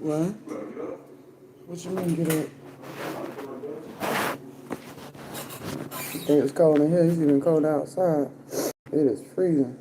What? What you mean get up? You think it's cold in here? It's even cold outside. It is freezing.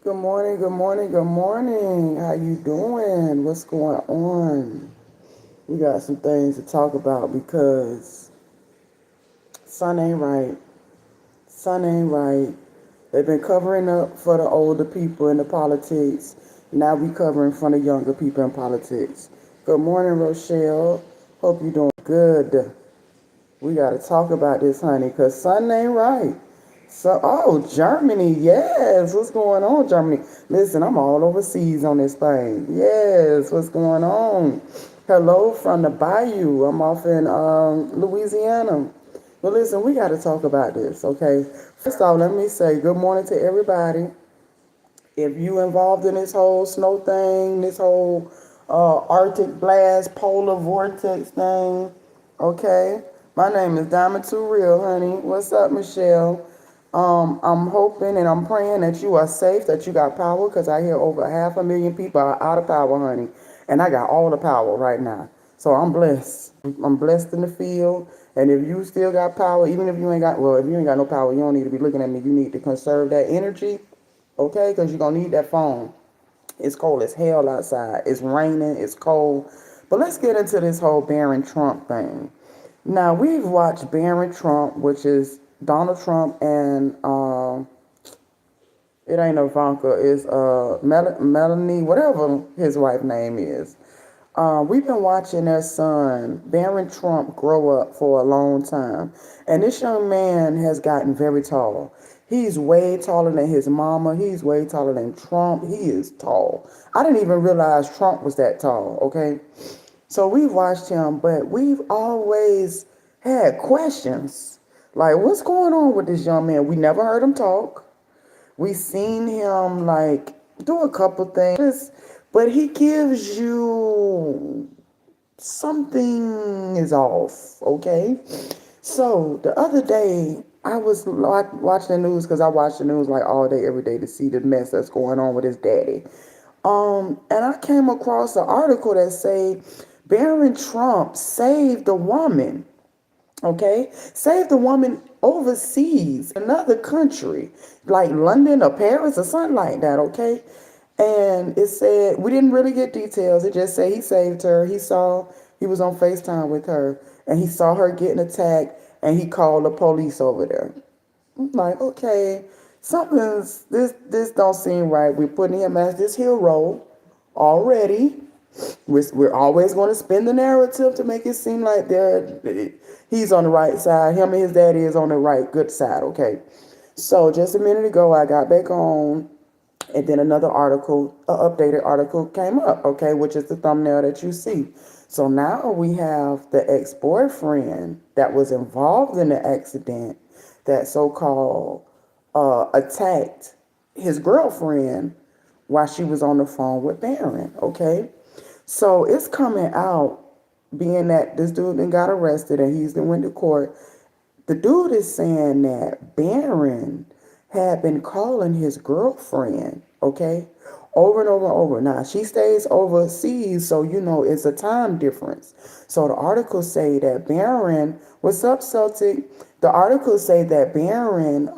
Good morning, good morning, good morning. How you doing? What's going on? We got some things to talk about because sun ain't right. Sun ain't right. They've been covering up for the older people in the politics. Now we covering for the younger people in politics. Good morning, Rochelle. Hope you're doing good. We got to talk about this, honey, because sun ain't right. So, oh, Germany, yes. What's going on, Germany? Listen, I'm all overseas on this thing. Yes, what's going on? Hello from the Bayou. I'm off in Louisiana. But listen, we got to talk about this, okay? First off, let me say good morning to everybody. If you involved in this whole snow thing, this whole Arctic blast, polar vortex thing, okay? My name is Diamond Too Real, honey. What's up, Michelle? I'm hoping and I'm praying that you are safe, that you got power, because I hear over 500,000 people are out of power, honey. And I got all the power right now. So I'm blessed. I'm blessed in the field. And if you still got power, even if you ain't got, well, if you ain't got no power, you don't need to be looking at me. You need to conserve that energy, okay? Because you're going to need that phone. It's cold as hell outside. It's raining. It's cold. But let's get into this whole Barron Trump thing. Now, we've watched Barron Trump, which is Donald Trump and it ain't Ivanka, it's Melanie, whatever his wife name is. We've been watching their son, Barron Trump, grow up for a long time. And this young man has gotten very tall. He's way taller than his mama. He's way taller than Trump. He is tall. I didn't even realize Trump was that tall, okay? So we've watched him, but we've always had questions. Like, what's going on with this young man? We never heard him talk. We seen him like do a couple things, but he gives you something is off, okay? So the other day, I was watching the news because I watch the news like all day, every day to see the mess that's going on with his daddy. And I came across an article that say Barron Trump saved a woman, okay? Saved a woman overseas, another country, like London or Paris or something like that, okay? And it said, we didn't really get details. It just said he saved her. He was on FaceTime with her and he saw her getting attacked and he called the police over there. I'm like, okay, this don't seem right. We're putting him as this hero already. We're always going to spin the narrative to make it seem like he's on the right side. Him and his daddy is on the right good side. Okay. So just a minute ago, I got back on And then another article, an updated article came up, okay, which is the thumbnail that you see. So now we have the ex-boyfriend that was involved in the accident that so-called attacked his girlfriend while she was on the phone with Barron, okay? So it's coming out, being that this dude then got arrested and he's then went to court. The dude is saying that Barron had been calling his girlfriend, okay, over and over and over. Now she stays overseas, so you know it's a time difference. So the articles say that Barron, what's up, Celtic? The articles say that Barron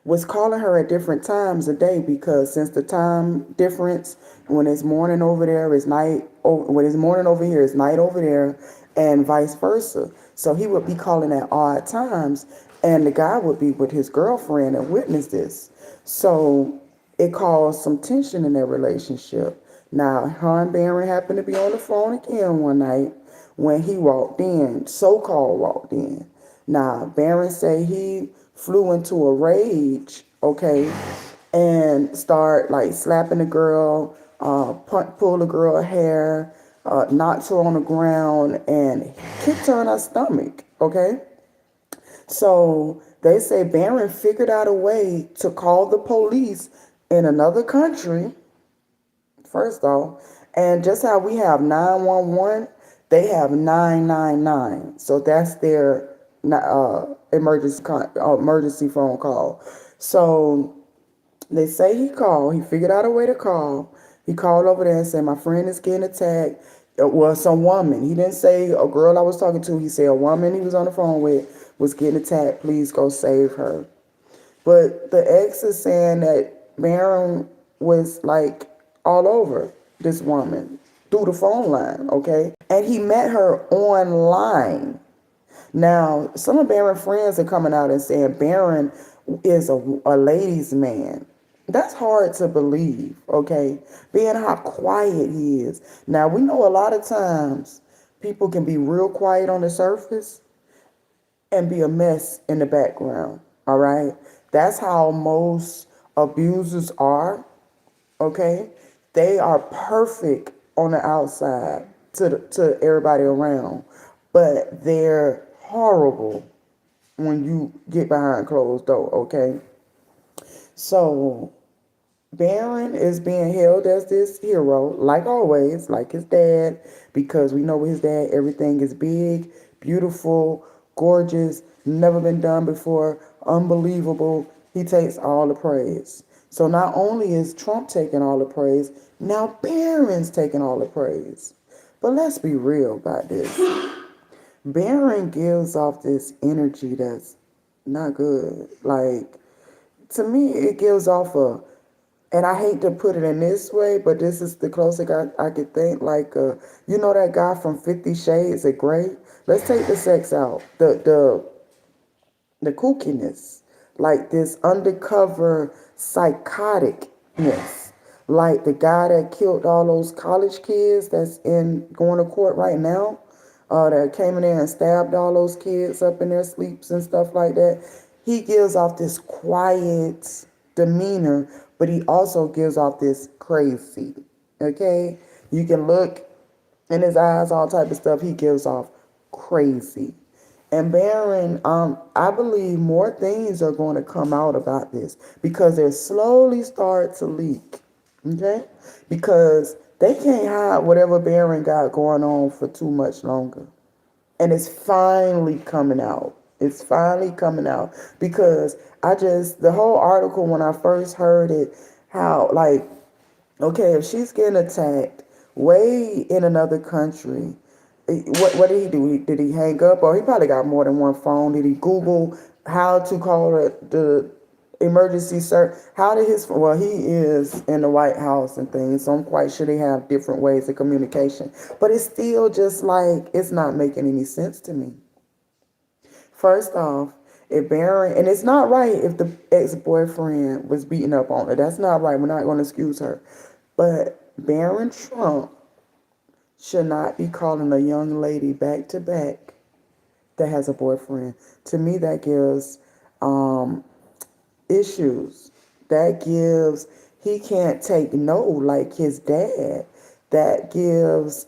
was calling her at different times a day because since the time difference, when it's morning over there is night, when it's morning over here is night over there, and vice versa. So he would be calling at odd times, and the guy would be with his girlfriend and witness this. So it caused some tension in their relationship. Now, her and Barron happened to be on the phone again one night when he walked in, so-called walked in. Now, Barron say he flew into a rage, okay, and start like slapping the girl, pull the girl hair, knocked her on the ground, and kicked her in her stomach, okay. So they say Barron figured out a way to call the police in another country, first off, and just how we have 911, they have 999. So that's their emergency phone call. So they say he figured out a way to call. He called over there and said, my friend is getting attacked. Well, some woman. He didn't say a girl I was talking to. He said a woman he was on the phone with was getting attacked. Please go save her. But the ex is saying that Barron was like all over this woman through the phone line, okay? And he met her online. Now, some of Barron's friends are coming out and saying Barron is a ladies' man. That's hard to believe, okay? Being how quiet he is. Now, we know a lot of times people can be real quiet on the surface and be a mess in the background, all right? That's how most abusers are, okay? They are perfect on the outside to everybody around, but they're horrible when you get behind closed door, okay? So Barron is being held as this hero, like always, like his dad, because we know with his dad, everything is big, beautiful, gorgeous, never been done before, unbelievable. He takes all the praise. So not only is Trump taking all the praise, now Barron's taking all the praise. But let's be real about this. Barron gives off this energy that's not good. Like, to me, it gives off and I hate to put it in this way, but this is the closest I could think. Like, you know that guy from 50 Shades of Grey? Let's take the sex out. The kookiness, like this undercover psychoticness, like the guy that killed all those college kids that's in going to court right now, that came in there and stabbed all those kids up in their sleeps and stuff like that. He gives off this quiet demeanor, but he also gives off this crazy. Okay, you can look in his eyes, all type of stuff. He gives off crazy. And Barron, I believe more things are going to come out about this because they slowly start to leak. Okay? Because they can't hide whatever Barron got going on for too much longer. And it's finally coming out. It's finally coming out because the whole article when I first heard it, how, like, okay, if she's getting attacked way in another country, what did he do? Did he hang up? Or he probably got more than one phone. Did he Google how to call the emergency service? How did well, he is in the White House and things, so I'm quite sure they have different ways of communication. But it's still just like, it's not making any sense to me. First off, if Barron, and it's not right if the ex-boyfriend was beating up on her. That's not right. We're not going to excuse her. But Barron Trump should not be calling a young lady back to back that has a boyfriend. To me, that gives issues That gives, he can't take no like his dad. That gives,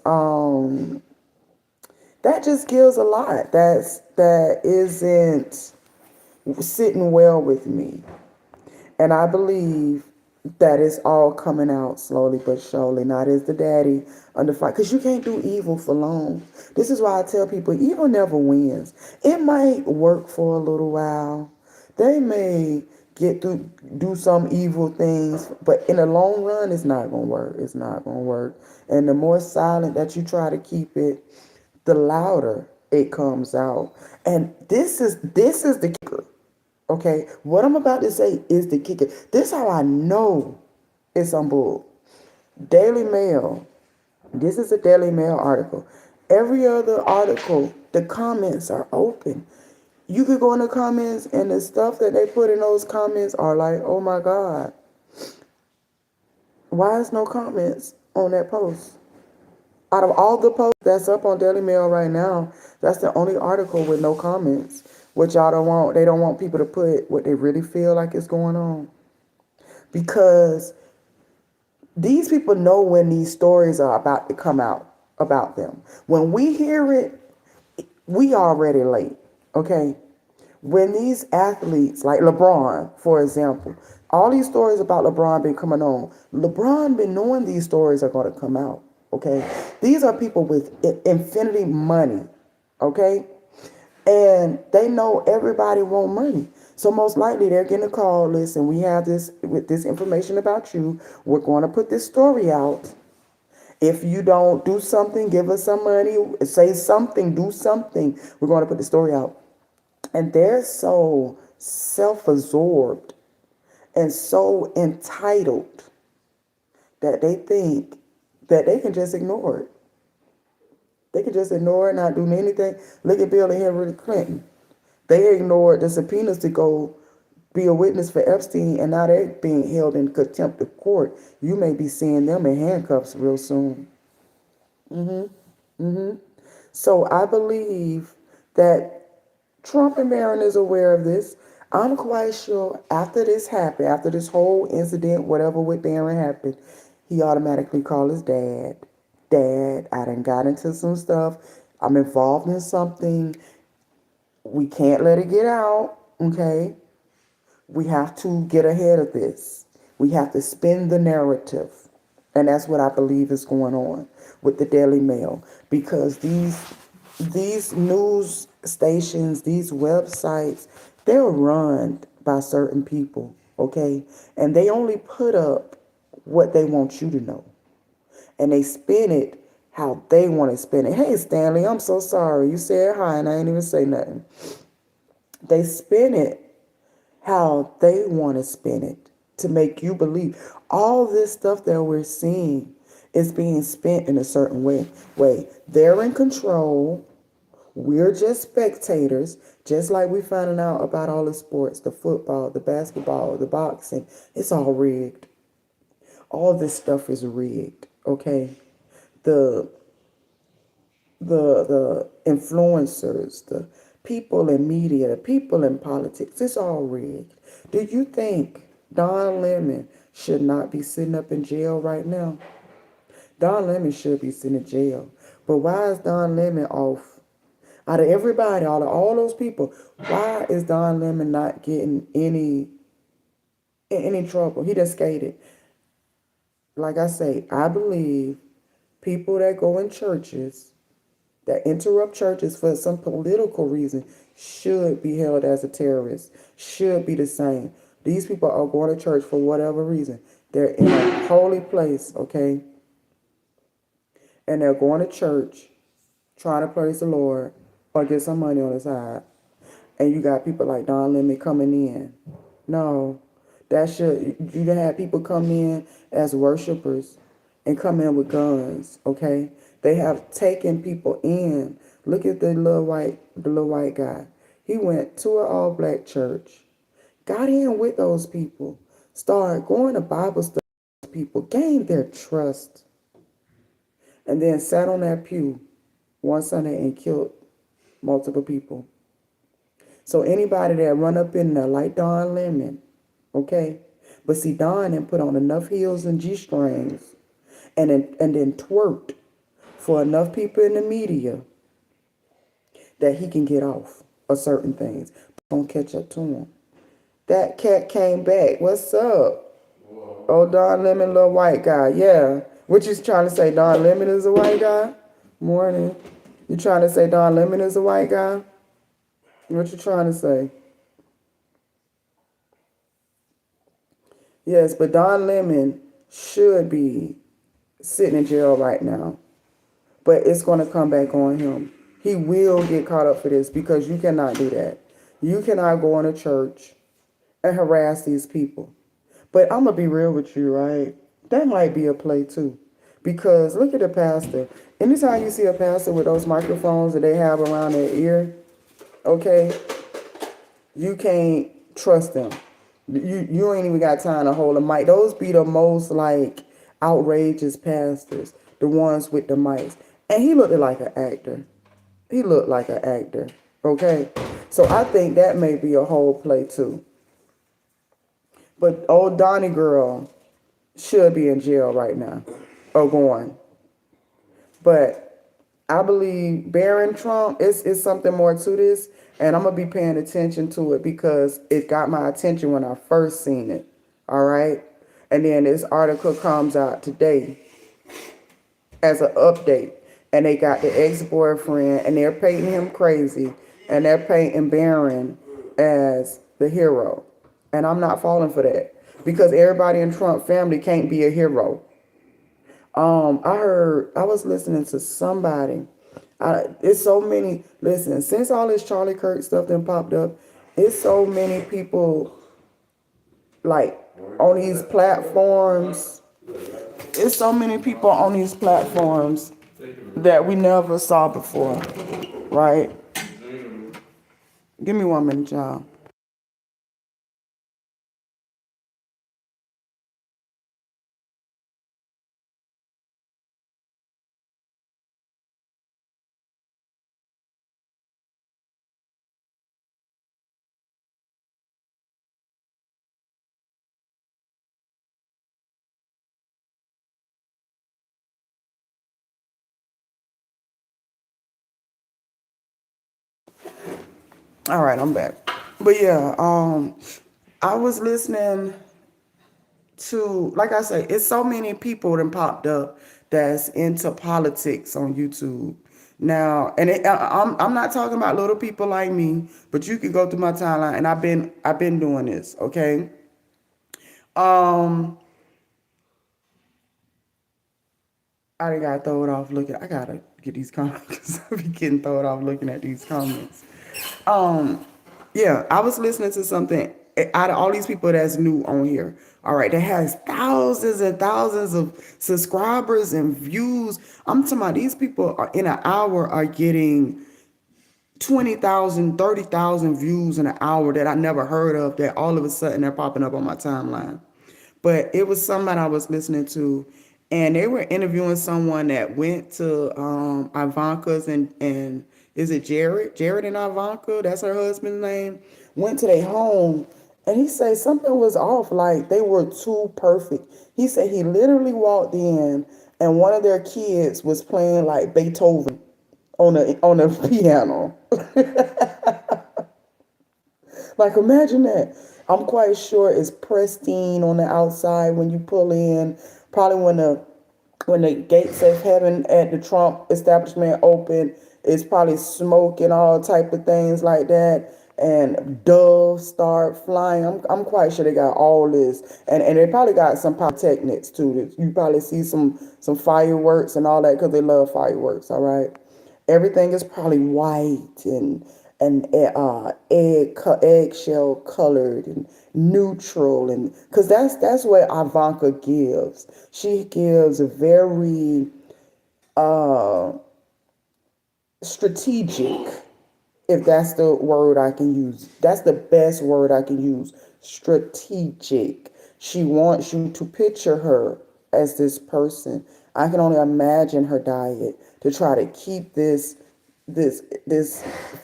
that just gives a lot. That isn't sitting well with me. And I believe that it's all coming out slowly but surely. Not as the daddy under fire. Because you can't do evil for long. This is why I tell people evil never wins. It might work for a little while. They may get to do some evil things, but in the long run, it's not going to work. It's not going to work. And the more silent that you try to keep it, the louder it comes out. And this is the kicker. Okay, what I'm about to say is the kicker. This is how I know it's on bull. Daily Mail. This is a Daily Mail article. Every other article, the comments are open. You could go in the comments, and the stuff that they put in those comments are like, oh my God, why is no comments on that post? Out of all the posts that's up on Daily Mail right now, that's the only article with no comments. Which y'all don't want. They don't want people to put what they really feel like is going on. Because these people know when these stories are about to come out about them. When we hear it, we already late. Okay? When these athletes, like LeBron, for example, all these stories about LeBron been coming on. LeBron been knowing these stories are going to come out. Okay? These are people with infinity money. Okay? And they know everybody want money. So most likely they're getting a call. Listen, we have this with this information about you. We're going to put this story out. If you don't do something, give us some money. Say something, do something. We're going to put the story out. And they're so self-absorbed and so entitled that they think that they can just ignore it. They can just ignore it, not do anything. Look at Bill and Hillary Clinton. They ignored the subpoenas to go be a witness for Epstein, and now they're being held in contempt of court. You may be seeing them in handcuffs real soon. So I believe that Trump and Barron is aware of this. I'm quite sure after this happened, after this whole incident, whatever with Barron happened, he automatically called his dad. Dad, I done got into some stuff. I'm involved in something. We can't let it get out, okay? We have to get ahead of this. We have to spin the narrative. And that's what I believe is going on with the Daily Mail. Because these news stations, these websites, they're run by certain people, okay? And they only put up what they want you to know. And they spin it how they want to spin it. Hey, Stanley, I'm so sorry. You said hi and I ain't even say nothing. They spin it how they want to spin it to make you believe. All this stuff that we're seeing is being spent in a certain way. They're in control. We're just spectators, just like we finding out about all the sports, the football, the basketball, the boxing. It's all rigged. All this stuff is rigged, okay? The the influencers, the people in media, the people in politics, it's all rigged. Do you think Don Lemon should not be sitting up in jail right now? Don Lemon should be sitting in jail. But why is Don Lemon off? Out of everybody, out of all those people, why is Don Lemon not getting any trouble? He just skated. Like I say, I believe people that go in churches that interrupt churches for some political reason should be held as a terrorist, should be the same. These people are going to church for whatever reason. They're in a holy place, okay? And they're going to church trying to praise the Lord or get some money on the side. And you got people like Don Lemon coming in. No, you have people come in as worshipers and come in with guns, okay? They have taken people in. Look at the little white guy. He went to an all black church, got in with those people, started going to Bible study with people, gained their trust, and then sat on that pew one Sunday and killed multiple people. So anybody that run up in there like Don Lemon, okay? But see, Don and put on enough heels and G strings and then twerked for enough people in the media that he can get off of certain things. Don't catch up to him. That cat came back. What's up? Oh, Don Lemon, little white guy. Yeah. What you trying to say? Don Lemon is a white guy? Morning. You trying to say Don Lemon is a white guy? What you trying to say? Yes, but Don Lemon should be sitting in jail right now. But it's going to come back on him. He will get caught up for this because you cannot do that. You cannot go into church and harass these people. But I'm going to be real with you, right? That might be a play too. Because look at the pastor. Anytime you see a pastor with those microphones that they have around their ear, okay, you can't trust them. You ain't even got time to hold a mic. Those be the most like outrageous pastors, the ones with the mics. And he looked like an actor. He looked like an actor. Okay? So I think that may be a whole play too. But old Donnie girl should be in jail right now. Or going. But I believe Barron Trump is something more to this. And I'm going to be paying attention to it because it got my attention when I first seen it. All right? And then this article comes out today as an update. And they got the ex-boyfriend and they're painting him crazy. And they're painting Barron as the hero. And I'm not falling for that. Because everybody in Trump family can't be a hero. I was listening to somebody. It's so many, listen, since all this Charlie Kirk stuff then popped up, it's so many people like on these platforms. It's so many people on these platforms that we never saw before, right? Give me 1 minute, y'all. All right, I'm back. But yeah, I was listening to, like I say, it's so many people that popped up that's into politics on YouTube now, and I'm not talking about little people like me, but you can go through my timeline, and I've been doing this, okay. Um, I gotta throw it off looking. I gotta get these comments. I be getting thrown off looking at these comments. Um, yeah, I was listening to something out of all these people that's new on here. All right, that has thousands and thousands of subscribers and views. I'm talking about these people are in an hour are getting 20,000, 30,000 views in an hour that I never heard of, that all of a sudden they're popping up on my timeline. But it was somebody I was listening to, and they were interviewing someone that went to Ivanka's and is it Jared? Jared and Ivanka, that's her husband's name, went to their home, and he said something was off, like they were too perfect. He said he literally walked in, and one of their kids was playing like Beethoven on a piano. Like imagine that. I'm quite sure it's pristine on the outside when you pull in. Probably when the gates of heaven at the Trump establishment open, it's probably smoke and all type of things like that. And doves start flying. I'm quite sure they got all this, and they probably got some pyrotechnics too. You probably see some fireworks and all that because they love fireworks. All right, everything is probably white and eggshell colored and neutral, and because that's what Ivanka gives. She gives a very uh strategic, if that's the word I can use. That's the best word I can use. Strategic. She wants you to picture her as this person. I can only imagine her diet to try to keep this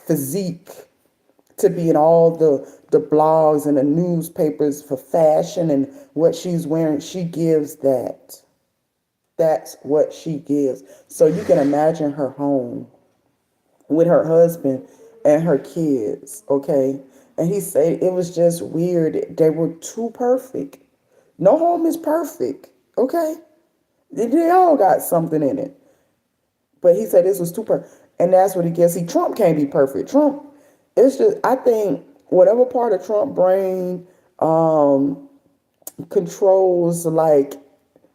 physique to be in all the blogs and the newspapers for fashion and what she's wearing. She gives that. That's what she gives. So you can imagine her home with her husband and her kids, okay? And he said it was just weird. They were too perfect. No home is perfect, okay? They all got something in it. But he said this was too perfect. And that's what he gets. See, Trump can't be perfect. Trump, it's just, I think whatever part of Trump brain controls like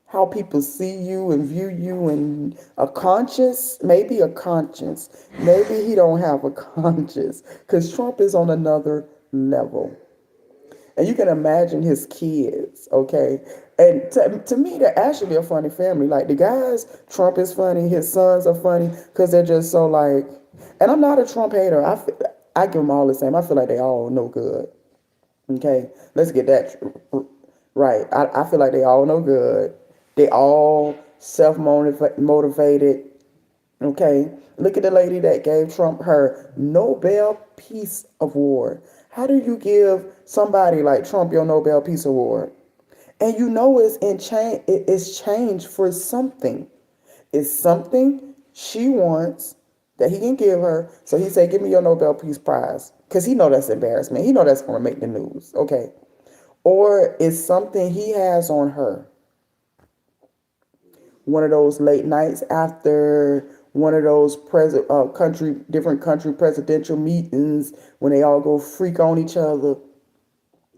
how people see you and view you and a conscience, maybe a conscience. Maybe he don't have a conscience because Trump is on another level. And you can imagine his kids, okay? And to me, they're actually a funny family. Like the guys, Trump is funny. His sons are funny because they're just so like. And I'm not a Trump hater. I give them all the same. I feel like they all no good. Okay, let's get that right. I feel like they all no good. They all self motivated. Okay, look at the lady that gave Trump her Nobel Peace Award. How do you give somebody like Trump your Nobel Peace Award? And you know it's in change. It's changed for something. It's something she wants that he can give her. So he said, "Give me your Nobel Peace Prize," because he know that's embarrassment. He know that's going to make the news. Okay, or it's something he has on her. One of those late nights after one of those different country presidential meetings when they all go freak on each other.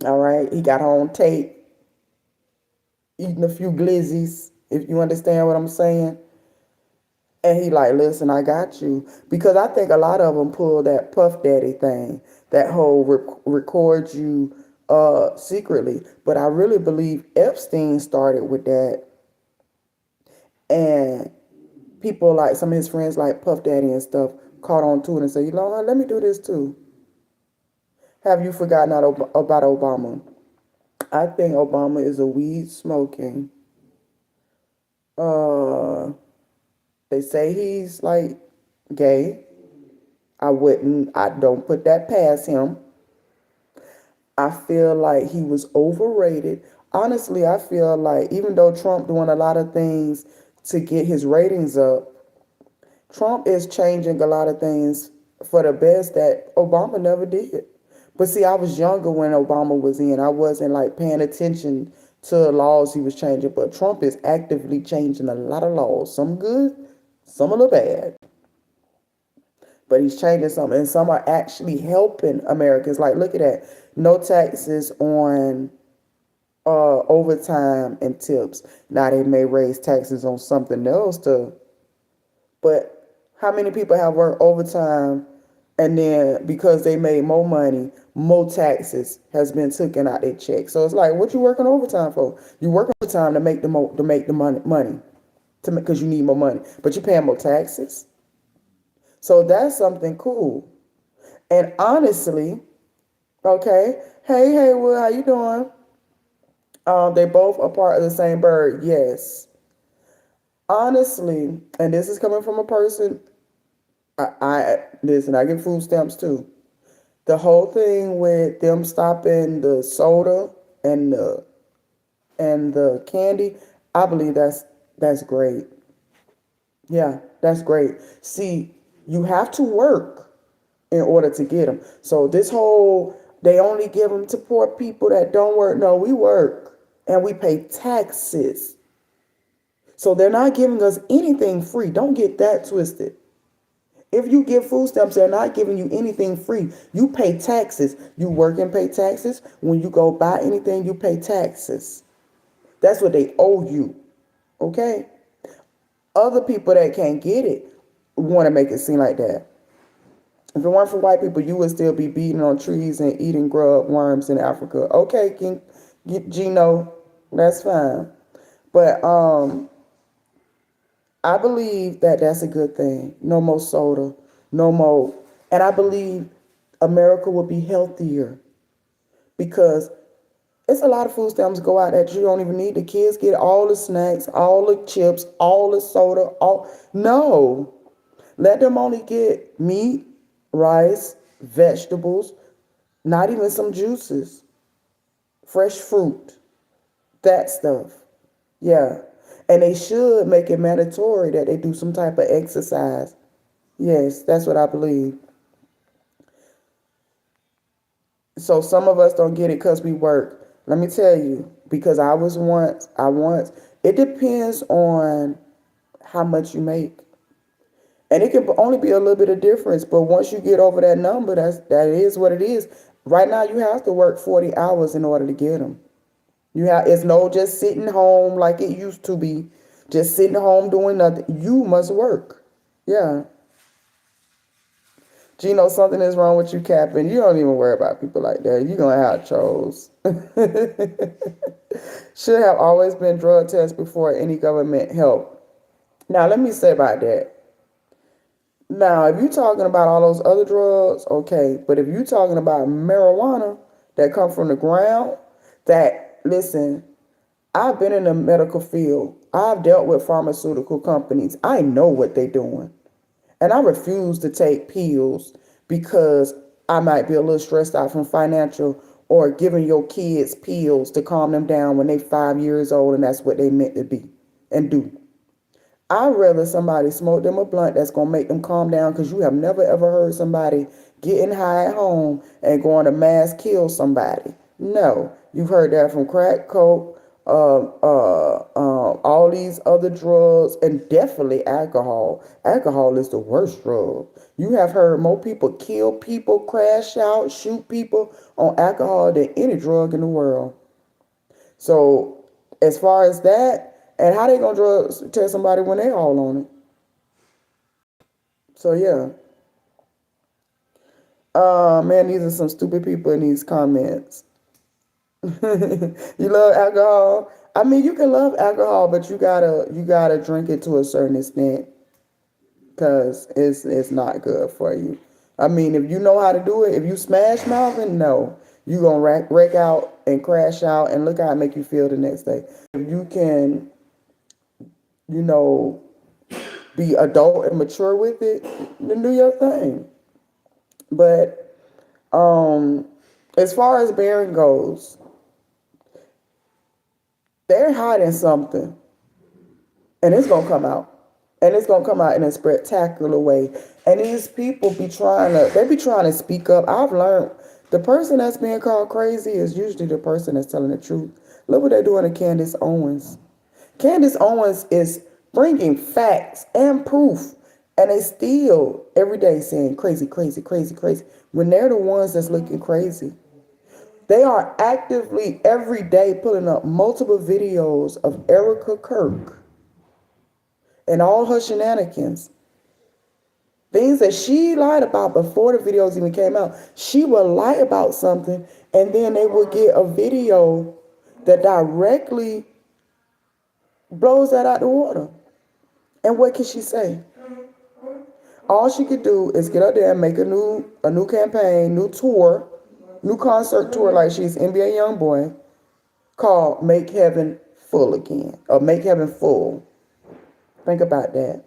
All right, he got her on tape eating a few glizzies, if you understand what I'm saying. And he like, listen, I got you. Because I think a lot of them pull that Puff Daddy thing, that whole record you secretly. But I really believe Epstein started with that. And people like some of his friends like Puff Daddy and stuff caught on to it and said, you know what, let me do this too. Have you forgotten about Obama? I think Obama is a weed smoking. Uh, they say he's like gay. I don't put that past him. I feel like he was overrated. Honestly, I feel like even though Trump doing a lot of things to get his ratings up, Trump is changing a lot of things for the best that Obama never did. But see, I was younger when Obama was in. I wasn't like paying attention to the laws he was changing. But Trump is actively changing a lot of laws. Some good, some a little bad. But he's changing some, and some are actually helping Americans. Like, look at that. No taxes on overtime and tips. Now they may raise taxes on something else to, but how many people have worked overtime and then because they made more money, more taxes has been taken out their check. So it's like, what you working overtime for? You work overtime to make the money to because you need more money, but you're paying more taxes. So that's something cool. And honestly, okay, hey Haywood, how you doing? They both are part of the same bird. Yes. Honestly, and this is coming from a person. I listen. I get food stamps too. The whole thing with them stopping the soda and the candy, I believe that's great. Yeah, that's great. See, you have to work in order to get them. So this whole they only give them to poor people that don't work. No, we work and we pay taxes. So they're not giving us anything free. Don't get that twisted. If you give food stamps, they're not giving you anything free. You pay taxes. You work and pay taxes. When you go buy anything, you pay taxes. That's what they owe you. Okay? Other people that can't get it want to make it seem like that. If it weren't for white people, you would still be beating on trees and eating grub worms in Africa. Okay, Gino, that's fine. But I believe that that's a good thing. No more soda, no more. And I believe America will be healthier because it's a lot of food stamps go out that you don't even need. The kids get all the snacks, all the chips, all the soda. All no, let them only get meat, rice, vegetables, Not even some juices, fresh fruit, that stuff. Yeah. And they should make it mandatory that they do some type of exercise. Yes, that's what I believe. So some of us don't get it because we work. Let me tell you, because it depends on how much you make. And it can only be a little bit of difference, but once you get over that number, that is what it is. Right now, you have to work 40 hours in order to get them. It's no just sitting home like it used to be, just sitting home doing nothing. You must work. Yeah. Gino, something is wrong with you, Captain. You don't even worry about people like that. You're going to have trolls. Should have always been drug tests before any government help. Now, let me say about that. Now, if you're talking about all those other drugs, okay. But if you're talking about marijuana that come from the ground, listen, I've been in the medical field. I've dealt with pharmaceutical companies. I know what they're doing. And I refuse to take pills because I might be a little stressed out from financial or giving your kids pills to calm them down when they 5 years old and that's what they meant to be and do. I'd rather somebody smoke them a blunt that's going to make them calm down because you have never ever heard somebody getting high at home and going to mass kill somebody. No, you've heard that from crack, coke, all these other drugs, and definitely alcohol. Alcohol is the worst drug. You have heard more people kill people, crash out, shoot people on alcohol than any drug in the world. So, as far as that, and how they gonna drug test somebody when they all on it? So yeah, man, these are some stupid people in these comments. You love alcohol? I mean, you can love alcohol, but you gotta drink it to a certain extent, cause it's not good for you. I mean, if you know how to do it, if you smash mouthing, no, you gonna wreck out and crash out, and look how it make you feel the next day. If you can, you know, be adult and mature with it, then do your thing. But as far as Barron goes, they're hiding something, and it's gonna come out, and it's gonna come out in a spectacular way. And these people be trying to speak up. I've learned the person that's being called crazy is usually the person that's telling the truth. Look what they're doing to Candace Owens. Candace Owens is bringing facts and proof, and they still every day saying crazy, crazy, crazy, crazy, when they're the ones that's looking crazy. They are actively every day putting up multiple videos of Erica Kirk and all her shenanigans. Things that she lied about before the videos even came out. She would lie about something, and then they would get a video that directly blows that out the water. And what can she say? All she could do is get up there and make a new campaign, new tour, new concert tour like she's NBA Youngboy, called Make Heaven Full Again, or Make Heaven Full. Think about that.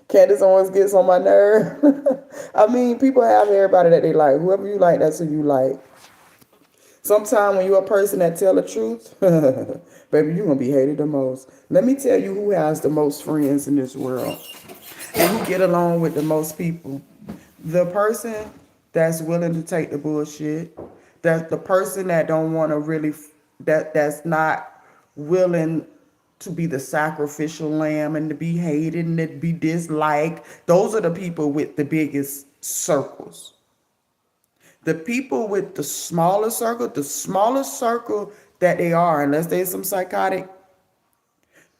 Candace always gets on my nerve. I mean, people have everybody that they like. Whoever you like, that's who you like. Sometimes when you're a person that tell the truth, baby, you're going to be hated the most. Let me tell you who has the most friends in this world and who get along with the most people. The person that's willing to take the bullshit. That's the person that don't want to really, that's not willing to be the sacrificial lamb and to be hated and to be disliked. Those are the people with the biggest circles. The people with the smallest circle that they are, unless they're some psychotic,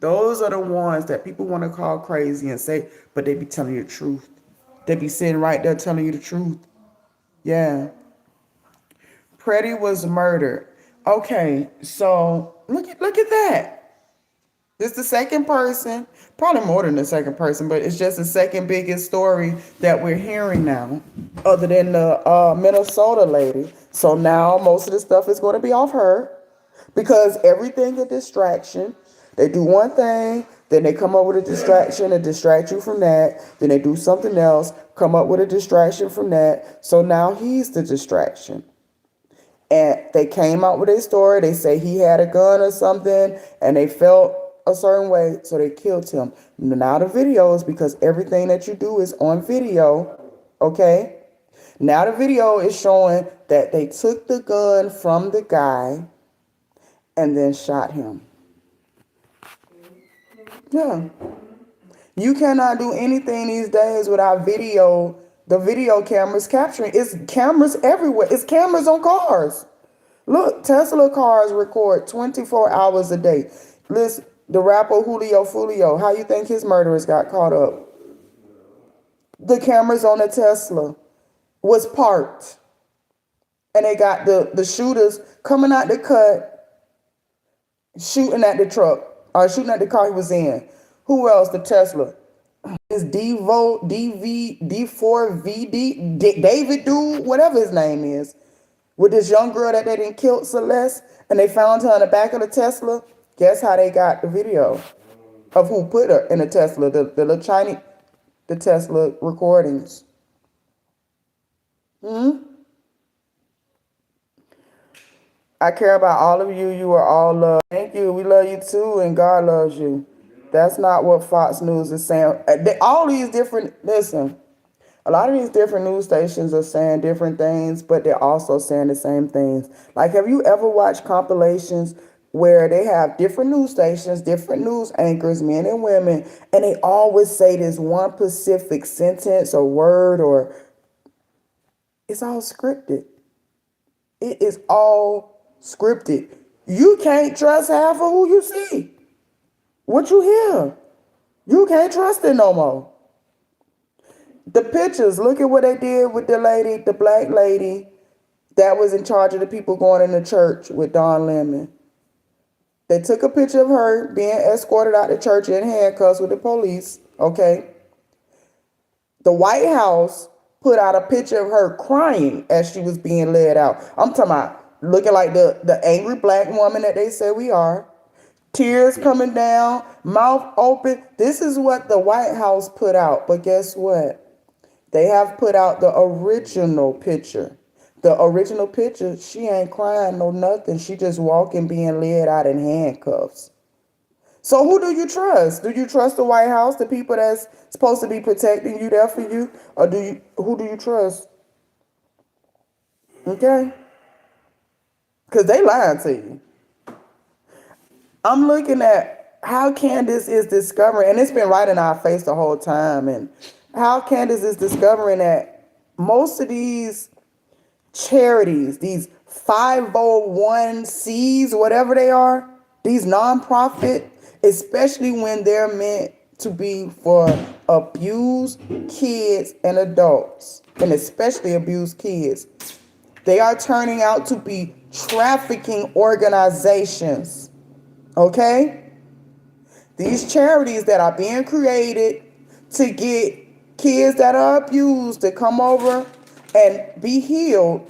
those are the ones that people want to call crazy and say, but they be telling you the truth. They be sitting right there telling you the truth. Yeah. Pretty was murdered. Okay, so look at that. It's the second person, probably more than the second person, but it's just the second biggest story that we're hearing now, other than the Minnesota lady. So now most of the stuff is going to be off her because everything a distraction. They do one thing, Then they come up with a distraction to distract you from that. Then they do something else, come up with a distraction from that. So now he's the distraction. And they came out with a story. They say he had a gun or something, and they felt a certain way, so they killed him. Now the videos, because everything that you do is on video, okay? Now the video is showing that they took the gun from the guy and then shot him. Yeah. You cannot do anything these days without video. The video cameras capturing. It's cameras everywhere. It's cameras on cars. Look, Tesla cars record 24 hours a day. Listen, the rapper Julio, how you think his murderers got caught up? The cameras on the Tesla was parked. And they got the shooters coming out the cut, shooting at the truck, or shooting at the car he was in. Who else? The Tesla. Is D4VD, David dude, whatever his name is, with this young girl that they didn't kill, Celeste, and they found her in the back of the Tesla. Guess how they got the video of who put her in the Tesla, the little Chinese, the Tesla recordings. I care about all of you. You are all loved. Thank you. We love you too, and God loves you. That's not what Fox News is saying. All these different, listen, a lot of these different news stations are saying different things, but they're also saying the same things. Like, have you ever watched compilations where they have different news stations, different news anchors, men and women, and they always say this one specific sentence or word, or it's all scripted. It is all scripted. You can't trust half of who you see. What you hear, you can't trust it no more. The pictures, look at what they did with the lady, the black lady that was in charge of the people going into church with Don Lemon. They took a picture of her being escorted out the church in handcuffs with the police, okay? The White House put out a picture of her crying as she was being led out. I'm talking about looking like the angry black woman that they say we are. Tears coming down, mouth open. This is what the White House put out. But guess what? They have put out the original picture. The original picture, she ain't crying, no nothing. She just walking, being led out in handcuffs. So who do you trust? Do you trust the White House, the people that's supposed to be protecting you, there for you? Or who do you trust? Okay? Because they lying to you. I'm looking at how Candace is discovering, and it's been right in our face the whole time, and how Candace is discovering that most of these charities, these 501Cs, whatever they are, these nonprofit, especially when they're meant to be for abused kids and adults, and especially abused kids, they are turning out to be trafficking organizations. Okay? These charities that are being created to get kids that are abused to come over and be healed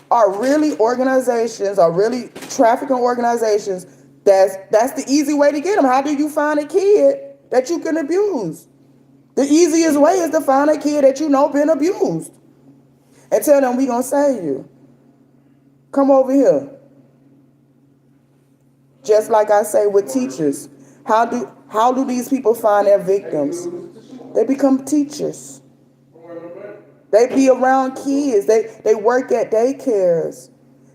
are really organizations, are really trafficking organizations. That's the easy way to get them. How do you find a kid that you can abuse? The easiest way is to find a kid that you know been abused and tell them we gonna save you. Come over here. Just like I say with teachers, how do these people find their victims? They become teachers. They be around kids. They work at daycares.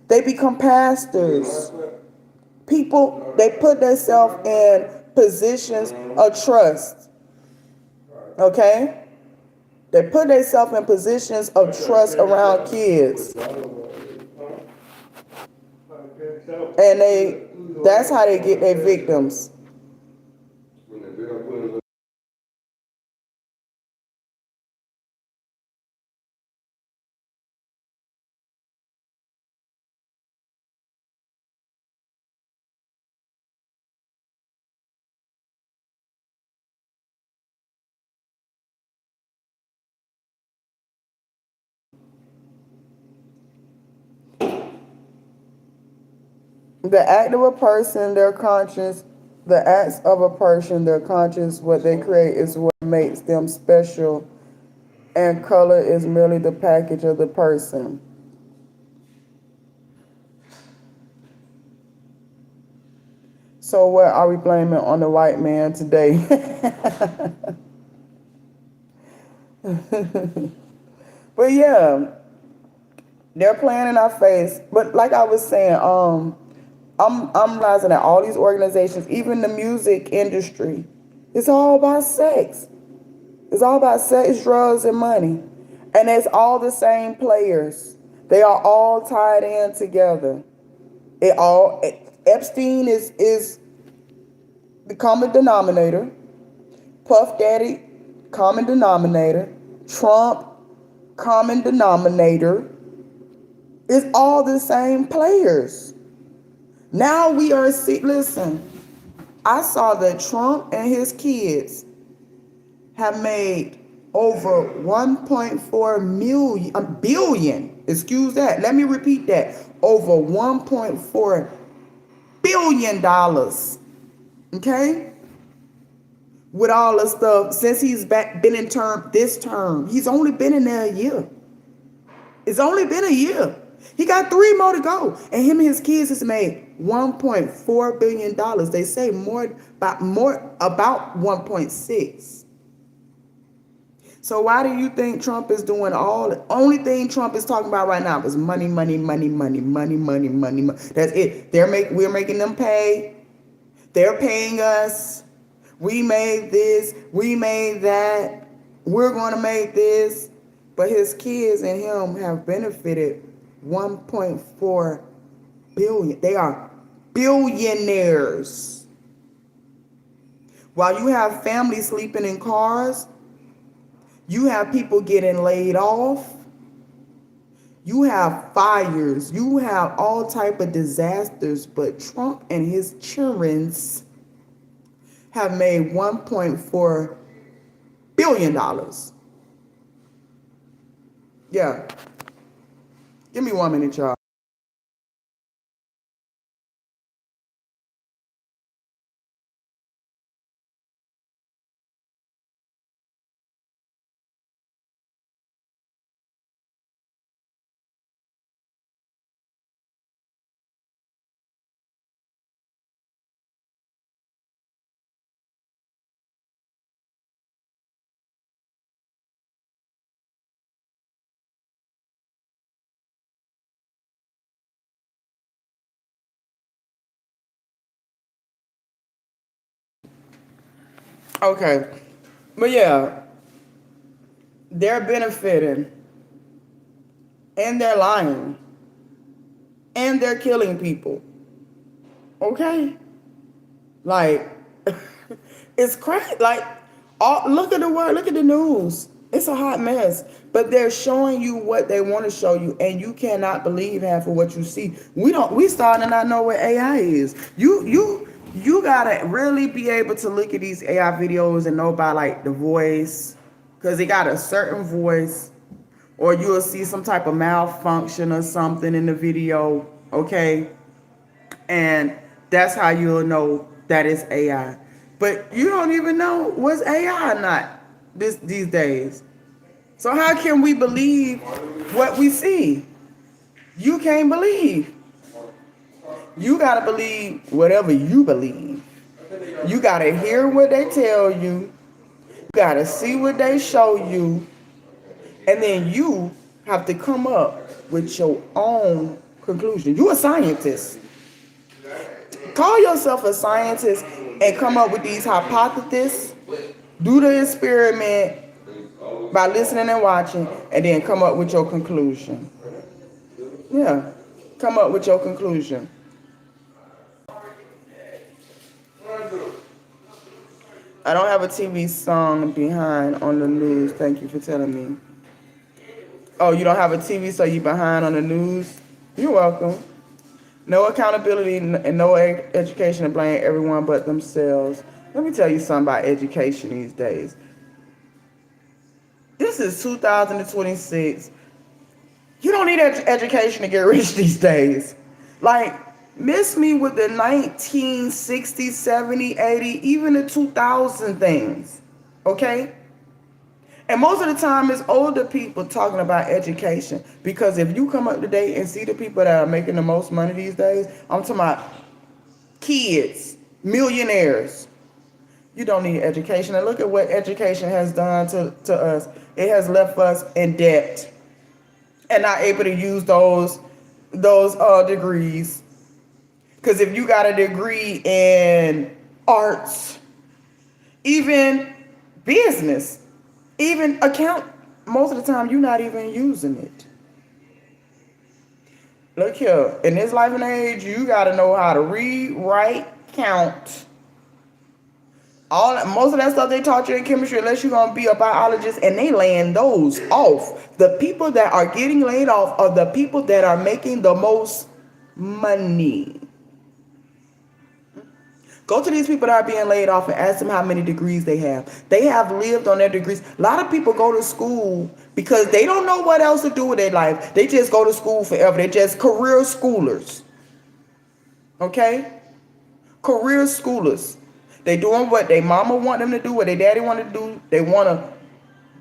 They become pastors. People, they put themselves in positions of trust. Okay? They put themselves in positions of trust around kids. And that's how they get their victims. The act of a person, their conscience, The acts of a person, their conscience, what they create is what makes them special, and color is merely the package of the person. So what are we blaming on the white man today? But yeah, they're playing in our face. But like I was saying, I'm realizing that all these organizations, even the music industry, it's all about sex. It's all about sex, drugs, and money. And it's all the same players. They are all tied in together. It all Epstein is the common denominator. Puff Daddy, common denominator. Trump, common denominator. It's all the same players. Now we are listen. I saw that Trump and his kids have made over 1.4 million, a billion, excuse that. Let me repeat that. Over 1.4 billion dollars. Okay? With all the stuff since he's been in this term. He's only been in there a year. It's only been a year. He got 3 more to go. And him and his kids has made $1.4 billion. They say more about 1.6. So why do you think Trump is doing all the only thing Trump is talking about right now is money, money, money, money, money, money, money, money. That's it. We're making them pay. They're paying us. We made this, we made that. We're going to make this. But his kids and him have benefited 1.4 billion. They are billionaires. While you have families sleeping in cars, you have people getting laid off. You have fires. You have all type of disasters. But Trump and his childrens have made $1.4 billion. Yeah. Give me 1 minute, y'all. Okay. But yeah, they're benefiting and they're lying and they're killing people. Okay? Like, it's crazy. Like, look at the world, look at the news. It's a hot mess. But they're showing you what they want to show you, and you cannot believe half of what you see. We starting to not know what AI is. You gotta really be able to look at these AI videos and know about like the voice. Cause it got a certain voice, or you'll see some type of malfunction or something in the video, okay? And that's how you'll know that it's AI. But you don't even know what's AI or not these days. So how can we believe what we see? You can't believe. You gotta believe whatever you believe. You gotta hear what they tell you. You gotta see what they show you. And then you have to come up with your own conclusion. You're a scientist. Call yourself a scientist and come up with these hypotheses. Do the experiment by listening and watching, and then come up with your conclusion. Yeah, come up with your conclusion. I don't have a TV song behind on the news. Thank you for telling me. Oh, you don't have a TV, so you behind on the news? You're welcome. No accountability and no education to blame everyone but themselves. Let me tell you something about education these days. This is 2026. You don't need education to get rich these days. Like, Miss me with the 1960, 70, 80, even the 2000 things. Okay? And most of the time it's older people talking about education. Because if you come up today and see the people that are making the most money these days, I'm talking about kids, millionaires. You don't need education. And look at what education has done to us. It has left us in debt and not able to use those degrees. Because if you got a degree in arts, even business, even account, most of the time you're not even using it. Look here, in this life and age, you got to know how to read, write, count. Most of that stuff they taught you in chemistry, unless you're gonna be a biologist, and they laying those off. The people that are getting laid off are the people that are making the most money. Go to these people that are being laid off and ask them how many degrees they have. They have lived on their degrees. A lot of people go to school because they don't know what else to do with their life. They just go to school forever. They're just career schoolers. Okay? Career schoolers. They doing what their mama want them to do, what their daddy want to do. They want to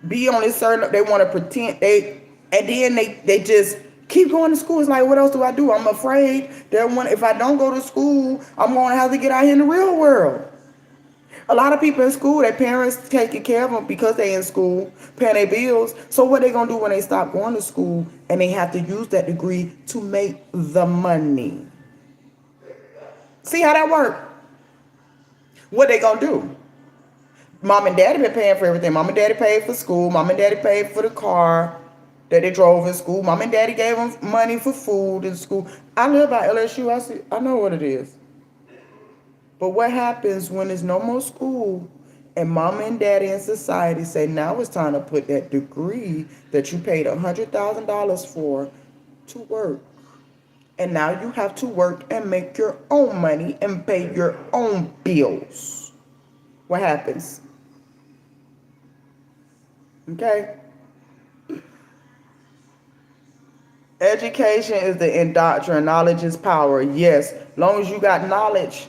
be on this certain, they want to pretend and then they just keep going to school. It's like, what else do I do? I'm afraid that if I don't go to school, I'm going to have to get out here in the real world. A lot of people in school, their parents taking care of them because they in school, paying their bills. So what they going to do when they stop going to school and they have to use that degree to make the money? See how that work? What they going to do? Mom and daddy been paying for everything. Mom and daddy paid for school. Mom and daddy paid for the car that they drove in school. Mom and daddy gave them money for food in school. I live by LSU. I know what it is. But what happens when there's no more school and mom and daddy in society say, now it's time to put that degree that you paid $100,000 for to work. And now you have to work and make your own money and pay your own bills. What happens? Okay? Education is the indoctrination. Knowledge is power. Yes, long as you got knowledge.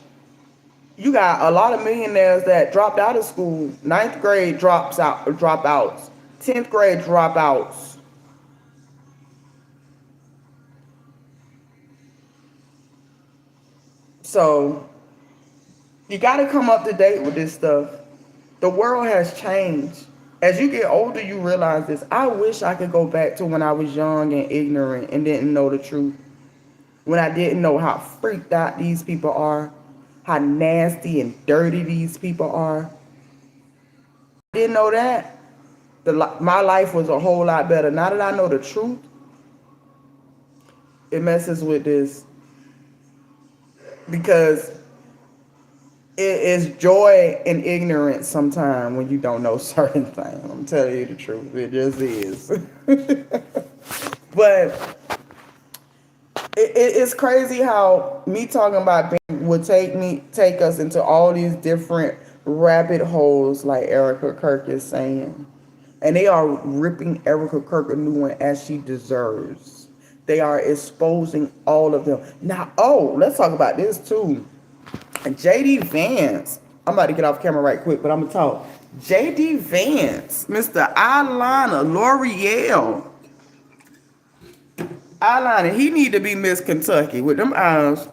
You got a lot of millionaires that dropped out of school. Ninth grade dropouts. 10th grade dropouts. So you got to come up to date with this stuff. The world has changed. As you get older, you realize this. I wish I could go back to when I was young and ignorant and didn't know the truth. When I didn't know how freaked out these people are, how nasty and dirty these people are. I didn't know that. My life was a whole lot better. Now that I know the truth, it messes with this. Because it is joy in ignorance sometimes when you don't know certain things. I'm telling you the truth. It just is. But it's crazy how me talking about being would take us into all these different rabbit holes, like Erica Kirk is saying. And they are ripping Erica Kirk a new one as she deserves. They are exposing all of them. Now, let's talk about this too. JD Vance. I'm about to get off camera right quick, but I'm going to talk. JD Vance, Mr. Eyeliner, L'Oreal. Eyeliner, he need to be Miss Kentucky with them eyes.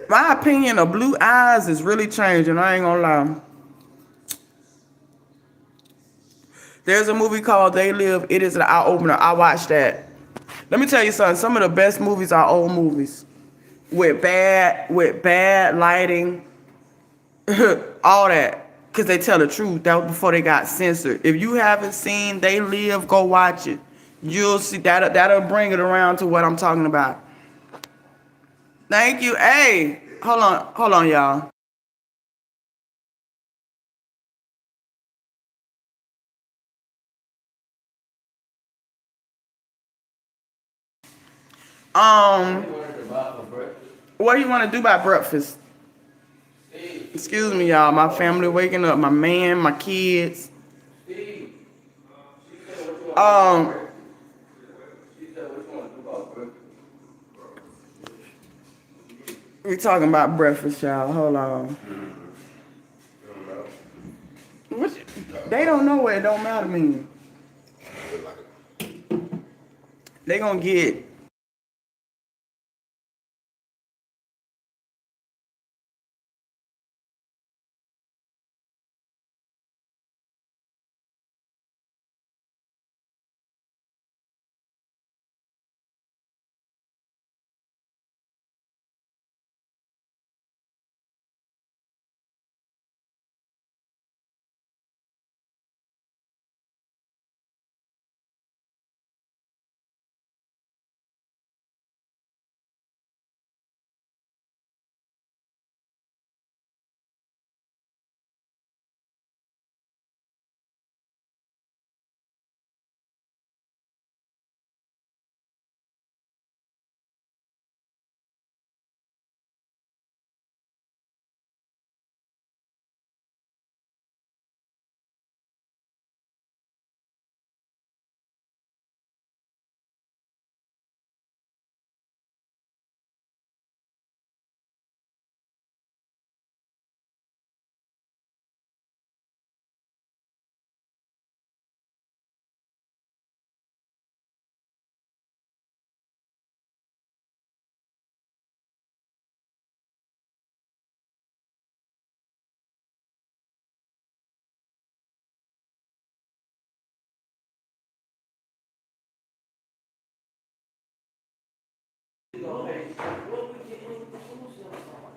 My opinion of blue eyes is really changing. I ain't gonna lie. There's a movie called They Live. It is an eye opener. I watched that. Let me tell you something. Some of the best movies are old movies with bad lighting, all that, because they tell the truth. That was before they got censored. If you haven't seen They Live, go watch it. You'll see that'll bring it around to what I'm talking about. Thank you. Hey, hold on, y'all. What do you want to do by breakfast? Excuse me, y'all. My family waking up. My man, my kids. We talking about breakfast, y'all. Hold on. What they don't know what it don't matter mean. They gonna get.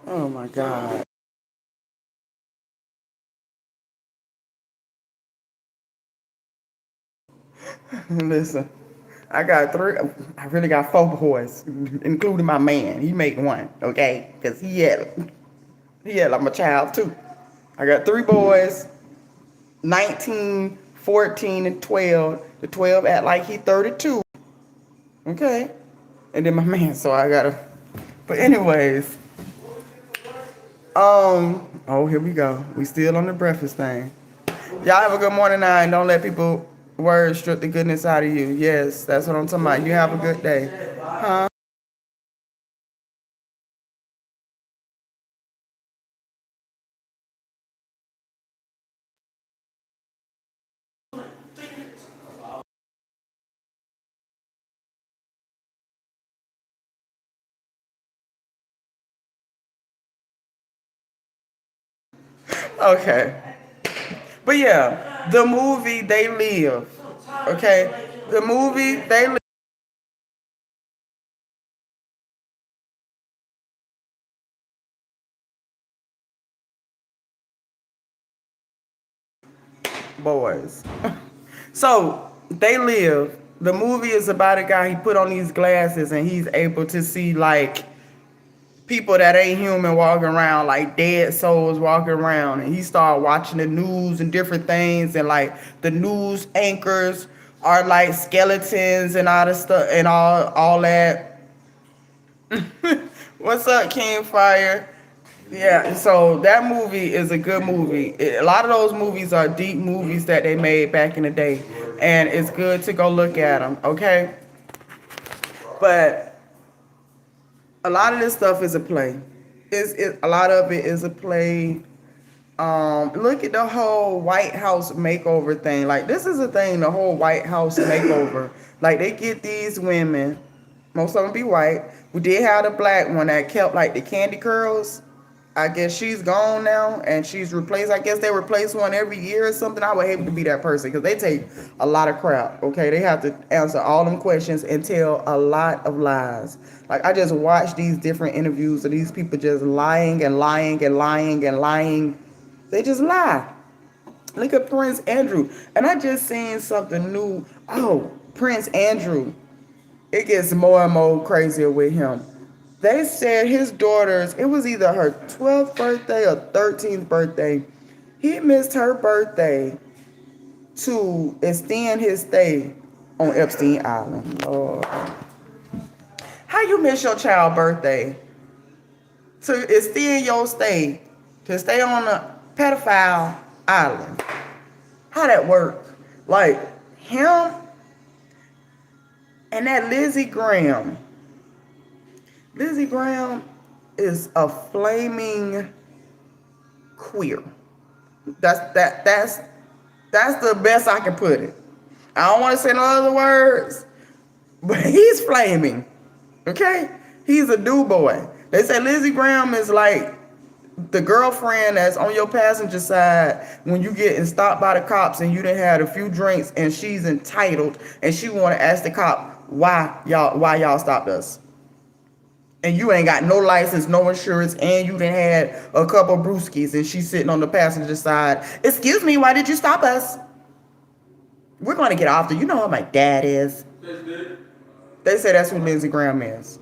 Oh my God. Listen, I got three. I really got four boys, including my man. He make one, okay? Cause he had like my child too. I got three boys, 19, 14, and 12. The 12 act like he 32, okay? And then my man, so I gotta. But anyways, oh here we go. We still on the breakfast thing. Y'all have a good morning now, and don't let people words strip the goodness out of you. Yes, that's what I'm talking about. You have a good day. Huh? Okay. But yeah, the movie They Live. Okay? The movie They Live. Boys. So, They Live. The movie is about a guy, he put on these glasses and he's able to see like people that ain't human walking around, like dead souls walking around, and he started watching the news and different things, and like the news anchors are like skeletons and all this stuff and all that. What's up, King Fire? Yeah, so that movie is a good movie. A lot of those movies are deep movies that they made back in the day, and it's good to go look at them. Okay, but a lot of this stuff is a play. A lot of it is a play. Look at the whole White House makeover thing. Like this is a thing, the whole White House makeover. Like they get these women, most of them be white. We did have the black one that kept like the candy curls. I guess she's gone now and she's replaced. I guess they replace one every year or something. I would hate to be that person because they take a lot of crap. Okay, they have to answer all them questions and tell a lot of lies. Like I just watched these different interviews of these people just lying and lying and lying and lying. They just lie. Look at Prince Andrew. And I just seen something new. Oh, Prince Andrew. It gets more and more crazier with him. They said his daughter's, it was either her 12th birthday or 13th birthday. He missed her birthday to extend his stay on Epstein Island. Lord. How you miss your child's birthday to extend your stay, to stay on a pedophile island? How that work? Like him and that Lizzie Graham. Lizzie Graham is a flaming queer. That's the best I can put it. I don't want to say no other words, but he's flaming. Okay? He's a do boy. They say Lindsey Graham is like the girlfriend that's on your passenger side when you getting stopped by the cops and you done had a few drinks and she's entitled and she want to ask the cop why y'all stopped us. And you ain't got no license, no insurance, and you done had a couple brewskis and she's sitting on the passenger side. Excuse me, why did you stop us? We're going to get off there. You know how my dad is. They say that's who Lindsey Graham is.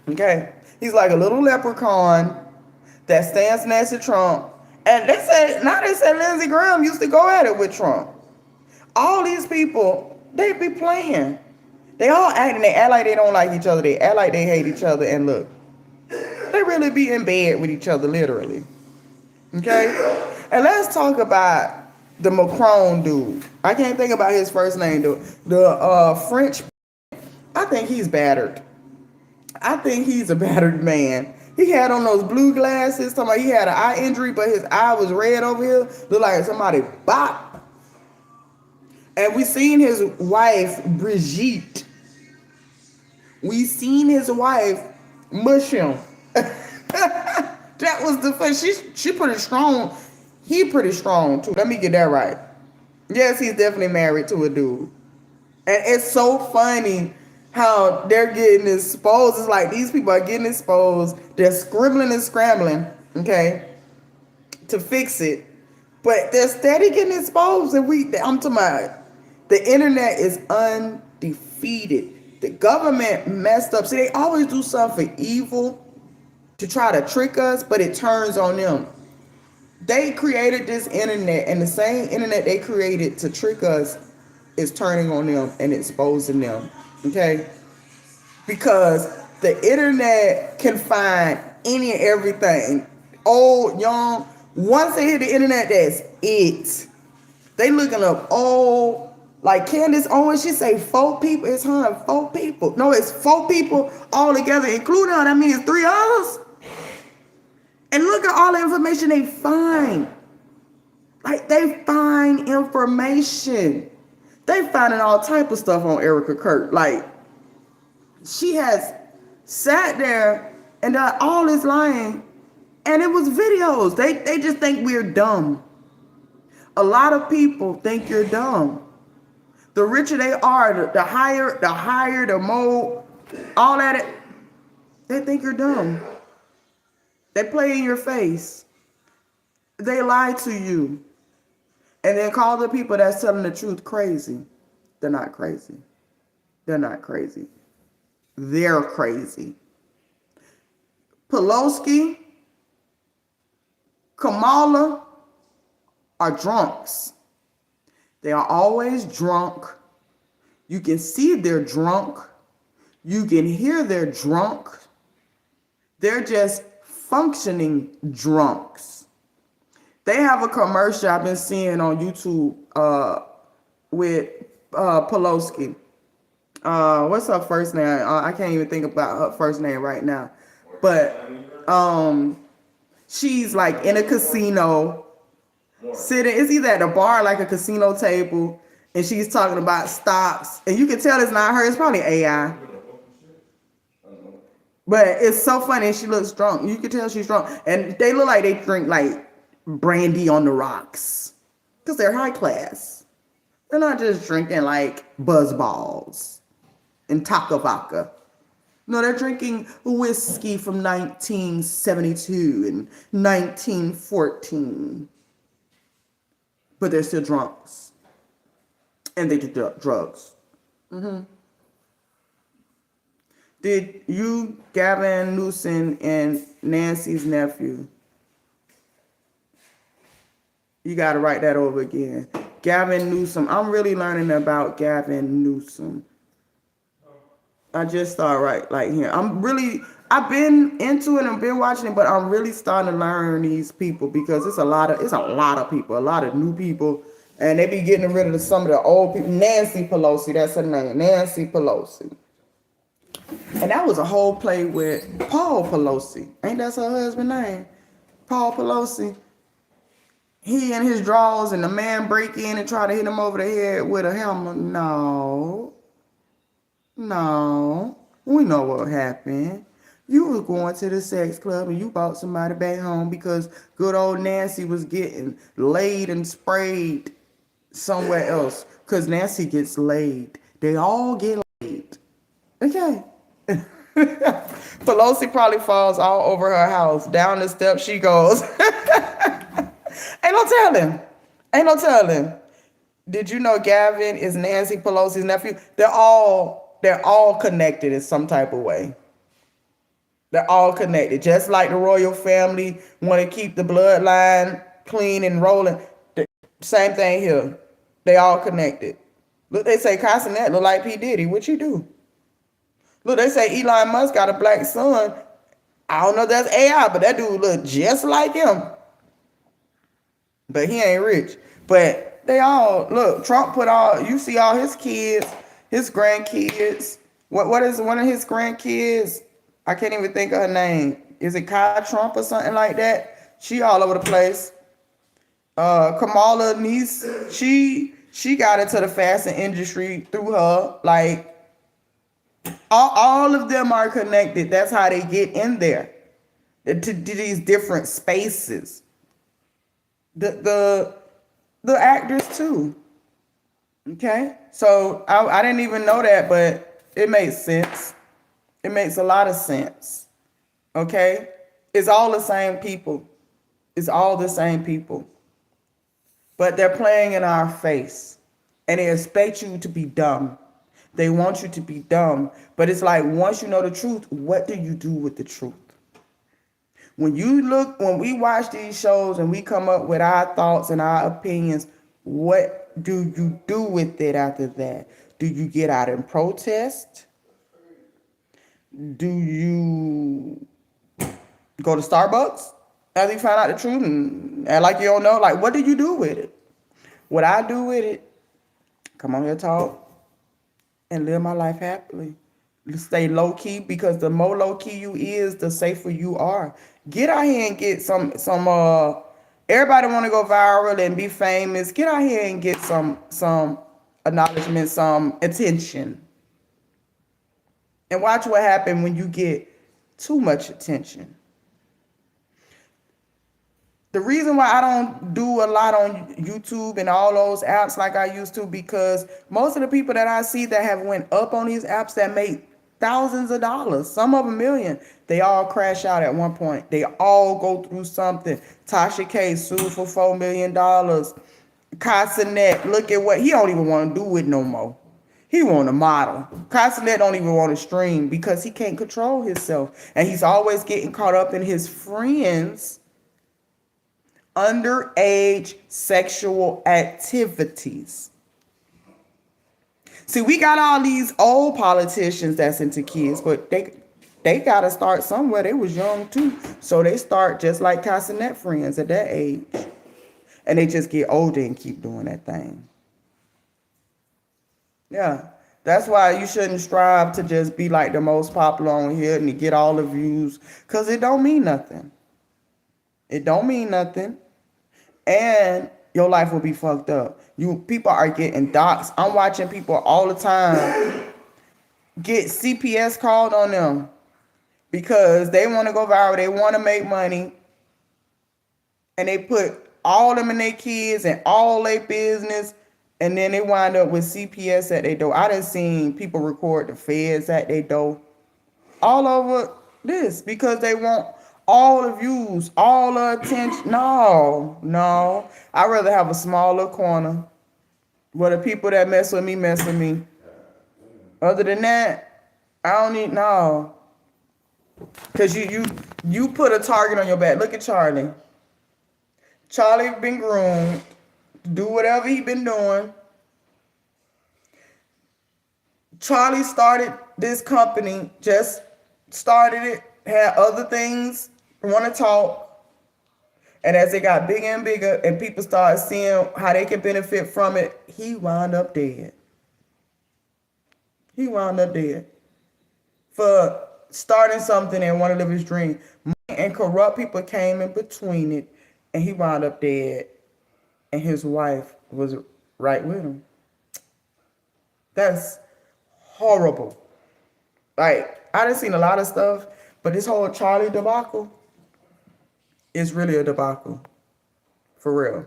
Okay? He's like a little leprechaun that stands next to Trump. And they say Lindsey Graham used to go at it with Trump. All these people, they be playing. They all acting, they act like they don't like each other. They act like they hate each other. And look, they really be in bed with each other, literally. Okay? And let's talk about the Macron dude. I can't think about his first name, dude. The French, I think he's battered. I think he's a battered man. He had on those blue glasses. Talking about he had an eye injury, but his eye was red over here. Looked like somebody bop. And we seen his wife, Brigitte. We seen his wife mush him. That was the fun. She pretty strong. He pretty strong too. Let me get that right. Yes, he's definitely married to a dude. And it's so funny how they're getting exposed. It's like these people are getting exposed. They're scribbling and scrambling, okay, to fix it. But they're steady getting exposed. And I'm talking about the internet is undefeated. The government messed up. See, they always do something for evil to try to trick us, but it turns on them. They created this internet, and the same internet they created to trick us is turning on them and exposing them. Okay? Because the internet can find any and everything. Old, young. Once they hit the internet, that's it. They looking up old. Like Candace Owens, she say 4 people. It's her and 4 people. No, it's 4 people all together, including her. That means 3 others. And look at all the information they find. Like, they find information. They finding all type of stuff on Erica Kirk. Like, she has sat there and done all this lying, and it was videos. They just think we're dumb. A lot of people think you're dumb. The richer they are, the higher, the more, all that, they think you're dumb. They play in your face. They lie to you. And then call the people that's telling the truth crazy. They're not crazy. They're not crazy. They're crazy. Pelosi, Kamala are drunks. They are always drunk. You can see they're drunk. You can hear they're drunk. They're just functioning drunks. They have a commercial I've been seeing on YouTube with Pelosi. What's her first name? I can't even think about her first name right now. But she's like in a casino, sitting. It's either at a bar, like a casino table, and she's talking about stocks. And you can tell it's not her. It's probably AI. But it's so funny. She looks drunk. You can tell she's drunk. And they look like they drink like brandy on the rocks. Because they're high class. They're not just drinking like buzz balls and taka vodka. No, they're drinking whiskey from 1972 and 1914. But they're still drunks. And they do drugs. Mm-hmm. Did you, Gavin Newsom, and Nancy's nephew? You got to write that over again. Gavin Newsom. I'm really learning about Gavin Newsom. I just started like here. I've been into it and been watching it, but I'm really starting to learn these people because it's a lot of people, a lot of new people, and they be getting rid of some of the old people. Nancy Pelosi, that's her name. Nancy Pelosi. And that was a whole play with Paul Pelosi. Ain't that her husband's name? Paul Pelosi. He in his drawers and the man break in and try to hit him over the head with a hammer. No. No. We know what happened. You was going to the sex club and you brought somebody back home because good old Nancy was getting laid and sprayed somewhere else. Because Nancy gets laid. They all get laid. Okay. Pelosi probably falls all over her house. Down the steps she goes. Ain't no telling. Ain't no telling. Did you know Gavin is Nancy Pelosi's nephew? They're all connected in some type of way. They're all connected. Just like the royal family want to keep the bloodline clean and rolling. The same thing here. They all connected. Look, they say Cassinet look like P. Diddy. What you do? Look, they say Elon Musk got a black son. I don't know if that's AI, but that dude look just like him. But he ain't rich. But they all, look, Trump put all, you see all his kids, his grandkids. What is one of his grandkids? I can't even think of her name. Is it Kai Trump or something like that? She all over the place. Kamala niece, she got into the fashion industry through her. Like, all of them are connected. That's how they get in there. To these different spaces. The actors too. Okay, so I didn't even know that, but it makes sense. It makes a lot of sense. Okay, it's all the same people. It's all the same people, but they're playing in our face, and they expect you to be dumb. They want you to be dumb, but it's like once you know the truth, what do you do with the truth? When we watch these shows and we come up with our thoughts and our opinions, what do you do with it after that? Do you get out and protest? Do you go to Starbucks after you find out the truth and act like you don't know? Like, what do you do with it? What I do with it, come on here, talk, and live my life happily. Stay low key, because the more low key you is, the safer you are. Get out here and get some everybody want to go viral and be famous. Get out here and get some acknowledgement, some attention. And watch what happens when you get too much attention. The reason why I don't do a lot on YouTube and all those apps like I used to, because most of the people that I see that have went up on these apps that make thousands of dollars, some of a million, they all crash out at one point. They all go through something. Tasha K sued for $4 million. Cassinet, look at what, he don't even want to do it no more. He want to model. Cassinet don't even want to stream because he can't control himself. And he's always getting caught up in his friends' underage sexual activities. See, we got all these old politicians that's into kids, but they got to start somewhere. They was young too. So they start just like Cassinet friends at that age. And they just get older and keep doing that thing. Yeah. That's why you shouldn't strive to just be like the most popular on here and to get all the views, because it don't mean nothing. It don't mean nothing. And your life will be fucked up. People are getting doxxed. I'm watching people all the time get CPS called on them because they want to go viral. They want to make money. And they put all them and their kids and all their business. And then they wind up with CPS at their door. I done seen people record the feds at their door. All over this because they want all the views, all the attention. No. I'd rather have a smaller corner where the people that mess with me. Other than that, I don't need, no. Because you put a target on your back. Look at Charlie. Charlie been groomed to do whatever he been doing. Charlie started this company, just started it, had other things, want to talk. And as it got bigger and bigger and people started seeing how they could benefit from it, he wound up dead. for starting something and want to live his dream. And corrupt people came in between it, and he wound up dead, and his wife was right with him. That's horrible. Like, I done seen a lot of stuff, but this whole Charlie debacle is really a debacle. For real.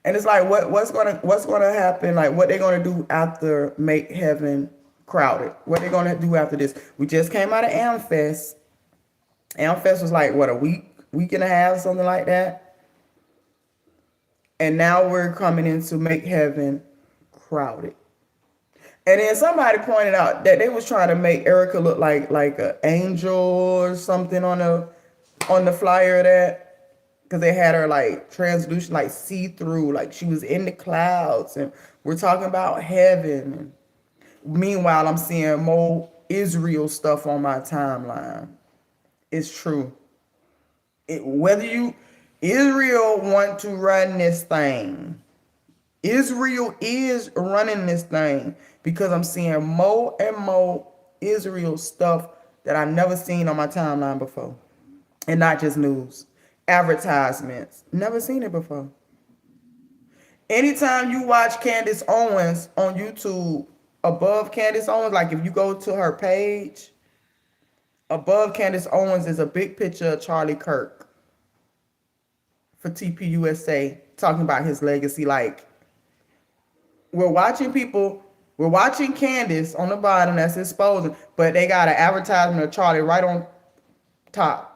And it's like what's gonna happen, like what they're gonna do after Make Heaven Crowded. What they're gonna do after this. We just came out of AmFest. AmFest was like what, a week and a half, something like that. And now we're coming into Make Heaven Crowded. And then somebody pointed out that they was trying to make Erica look like an angel or something on the flyer of that. Because they had her like translucent, like see-through, like she was in the clouds. And we're talking about heaven. And meanwhile, I'm seeing more Israel stuff on my timeline. It's true. Israel want to run this thing. Israel is running this thing because I'm seeing more and more Israel stuff that I never seen on my timeline before. And not just news. Advertisements. Never seen it before. Anytime you watch Candace Owens on YouTube, above Candace Owens, like if you go to her page, above Candace Owens is a big picture of Charlie Kirk for TPUSA talking about his legacy. Like, we're watching Candace on the bottom that's exposing, but they got an advertisement of Charlie right on top.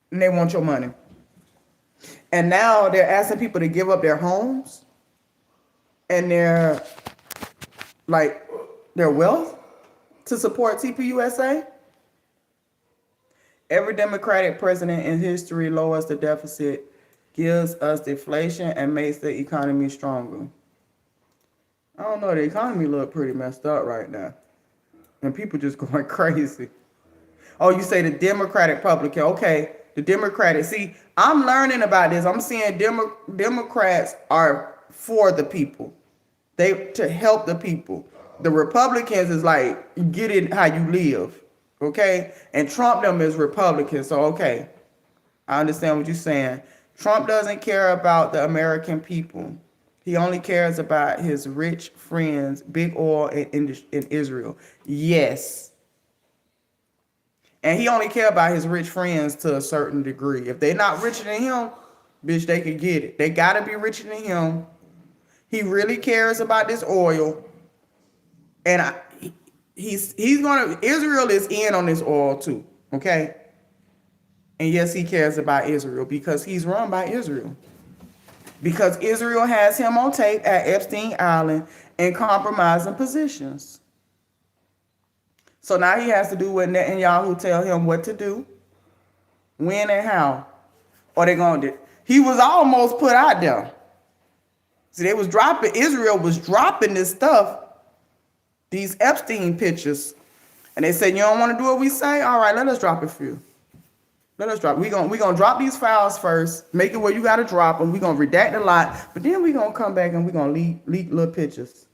And they want your money. And now they're asking people to give up their homes and their wealth to support TPUSA. Every Democratic president in history lowers the deficit, gives us deflation, and makes the economy stronger. I don't know, the economy look pretty messed up right now. And people just going crazy. Oh, you say the Democratic Republican. Okay, the Democratic. See, I'm learning about this. I'm seeing Democrats are for the people. They to help the people. The Republicans is like, get it how you live. Okay? And Trump them is Republicans. So, okay, I understand what you're saying. Trump doesn't care about the American people. He only cares about his rich friends, big oil in Israel. Yes. And he only cares about his rich friends to a certain degree. If they're not richer than him, bitch, they can get it. They got to be richer than him. He really cares about this oil. And he's going to, Israel is in on this oil too. Okay? And yes, he cares about Israel because he's run by Israel. Because Israel has him on tape at Epstein Island in compromising positions. So now he has to do what Netanyahu tell him what to do, when and how. Or they going to do. He was almost put out there. See, Israel was dropping this stuff, these Epstein pictures. And they said, you don't want to do what we say? All right, let us drop it for you. Let us drop. We're gonna drop these files first, make it where you gotta drop them. We're gonna redact a lot, but then we're gonna come back and we're gonna leak little pictures.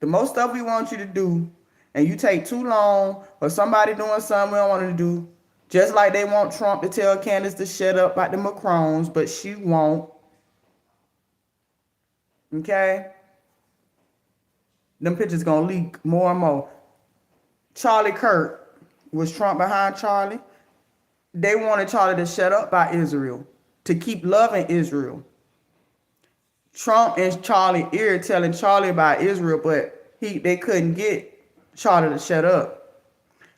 The most stuff we want you to do, and you take too long, or somebody doing something we don't want to do, just like they want Trump to tell Candace to shut up about the Macrons, but she won't. Okay? Them pictures gonna leak more and more. Charlie Kirk, was Trump behind Charlie? They wanted Charlie to shut up by Israel, to keep loving Israel. Trump and Charlie ear telling Charlie about Israel, but they couldn't get Charlie to shut up.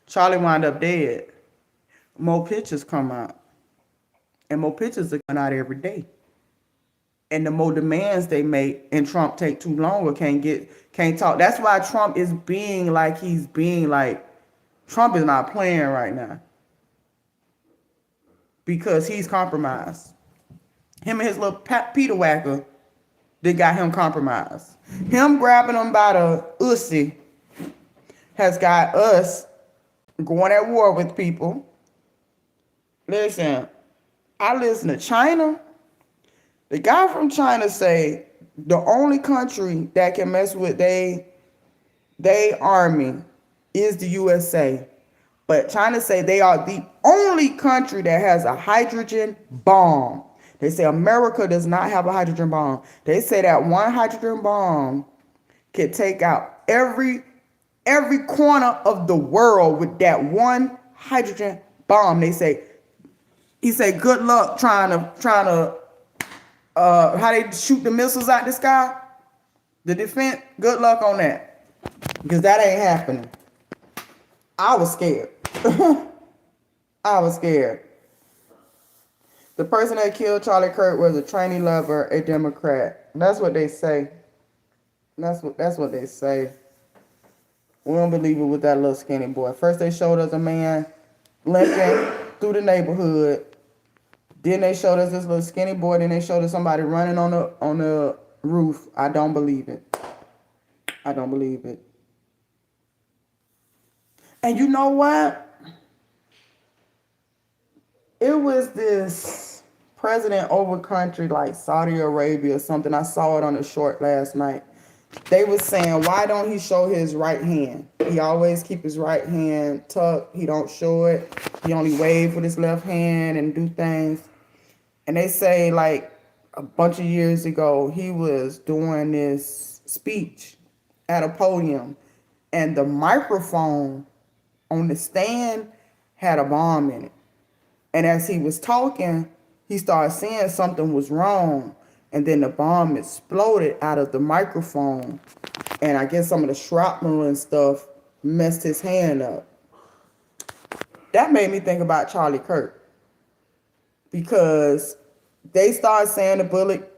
Charlie wound up dead. More pictures come out. And more pictures are coming out every day. And the more demands they make, and Trump take too long or can't talk. That's why Trump is being like he's being like, Trump is not playing right now. Because he's compromised. Him and his little Peter Whacker, they got him compromised. Him grabbing him by the ussy has got us going at war with people. Listen, I listen to China. The guy from China say the only country that can mess with they army is the USA. But China say they are the only country that has a hydrogen bomb. They say America does not have a hydrogen bomb. They say that one hydrogen bomb can take out every corner of the world with that one hydrogen bomb. He said good luck trying to how they shoot the missiles out the sky. The defense, good luck on that. Because that ain't happening. I was scared. I was scared. The person that killed Charlie Kirk was a trainee lover, a Democrat. That's what they say. That's what they say. We don't believe it with that little skinny boy. First they showed us a man limping through the neighborhood. Then they showed us this little skinny boy. Then they showed us somebody running on the roof. I don't believe it. I don't believe it. And you know what? It was this president over country like Saudi Arabia or something. I saw it on the short last night. They was saying, why don't he show his right hand? He always keep his right hand tucked. He don't show it. He only wave with his left hand and do things. And they say like a bunch of years ago, he was doing this speech at a podium and the microphone on the stand had a bomb in it. And as he was talking, he started seeing something was wrong. And then the bomb exploded out of the microphone. And I guess some of the shrapnel and stuff messed his hand up. That made me think about Charlie Kirk. Because they started saying the bullet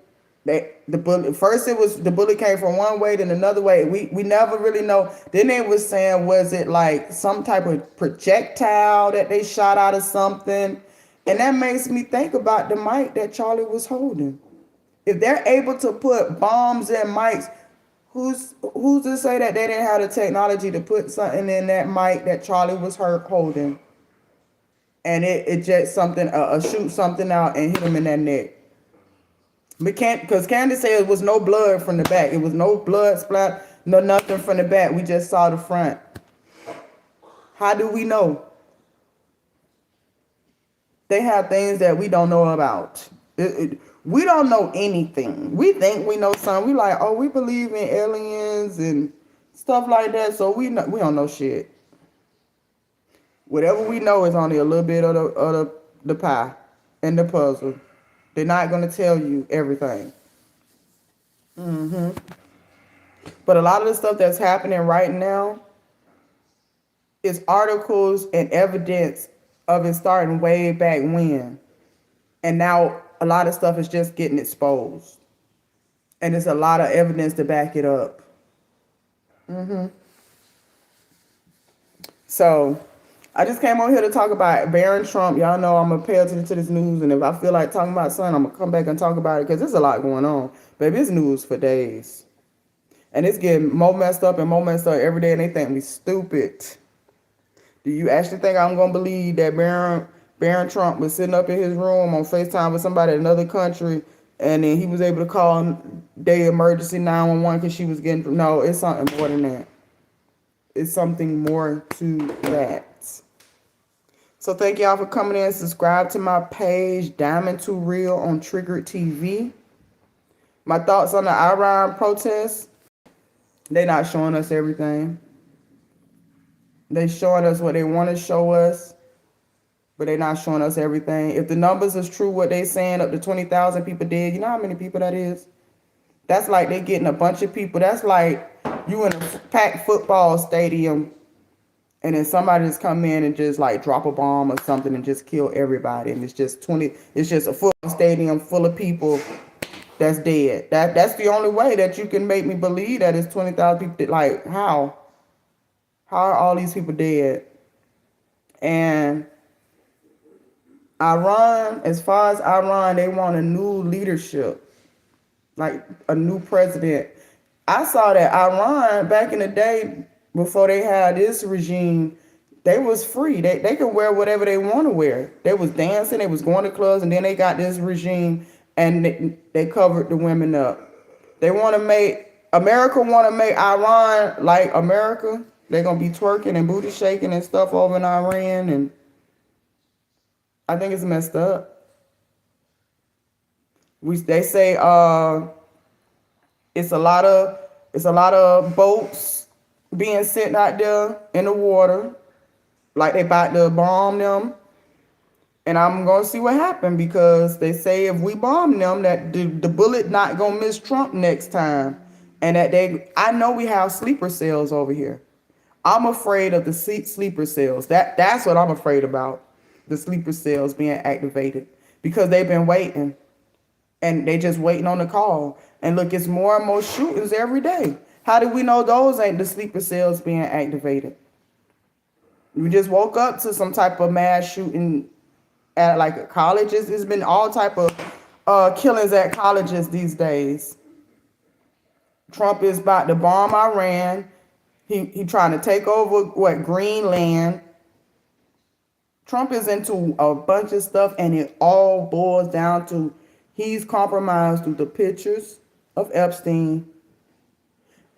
first it was the bullet came from one way, then another way. We never really know. Then they was saying, was it like some type of projectile that they shot out of something? And that makes me think about the mic that Charlie was holding. If they're able to put bombs in mics, who's to say that they didn't have the technology to put something in that mic that Charlie was holding, and it jet something, shoot something out and hit him in that neck? Because Candace said it was no blood from the back. It was no blood splat, no nothing from the back. We just saw the front. How do we know? They have things that we don't know about. We don't know anything. We think we know something. We like, oh, we believe in aliens and stuff like that. So we don't know shit. Whatever we know is only a little bit of the pie and the puzzle. They're not going to tell you everything. But a lot of the stuff that's happening right now is articles and evidence of it starting way back when. And now a lot of stuff is just getting exposed. And there's a lot of evidence to back it up. So I just came on here to talk about Barron Trump. Y'all know I'm going to pay attention to this news. And if I feel like talking about something, I'm going to come back and talk about it. Because there's a lot going on. Baby, it's news for days. And it's getting more messed up and more messed up every day. And they think we stupid. Do you actually think I'm going to believe that Barron Trump was sitting up in his room on FaceTime with somebody in another country, and then he was able to call their emergency 911 because she was getting... No, it's something more than that. It's something more to that. So thank y'all for coming in. Subscribe to my page, Diamond Too Real on Triggered TV. My thoughts on the Iran protests. They're not showing us everything. They showing us what they want to show us, but they're not showing us everything. If the numbers is true, what they saying, up to 20,000 people dead, you know how many people that is? That's like they getting a bunch of people. That's like you in a packed football stadium, and then somebody just come in and just like drop a bomb or something and just kill everybody. And it's just a football stadium full of people that's dead. That's the only way that you can make me believe that it's 20,000 people. Like, how? How are all these people dead? And Iran, as far as Iran, they want a new leadership, like a new president. I saw that Iran back in the day, before they had this regime, they was free. They could wear whatever they want to wear. They was dancing, they was going to clubs, and then they got this regime, and they covered the women up. They want to make America want to make Iran like America. They're gonna be twerking and booty shaking and stuff over in Iran, and I think it's messed up. They say it's a lot of boats being sent out there in the water, like they about to bomb them. And I'm gonna see what happened, because they say if we bomb them, that the bullet not gonna miss Trump next time, and that I know we have sleeper cells over here. I'm afraid of the sleeper cells. That's what I'm afraid about, the sleeper cells being activated, because they've been waiting, and they just waiting on the call. And look, it's more and more shootings every day. How do we know those ain't the sleeper cells being activated? We just woke up to some type of mass shooting at like colleges. It's been all type of killings at colleges these days. Trump is about to bomb Iran. He trying to take over Greenland. Trump is into a bunch of stuff, and it all boils down to he's compromised through the pictures of Epstein,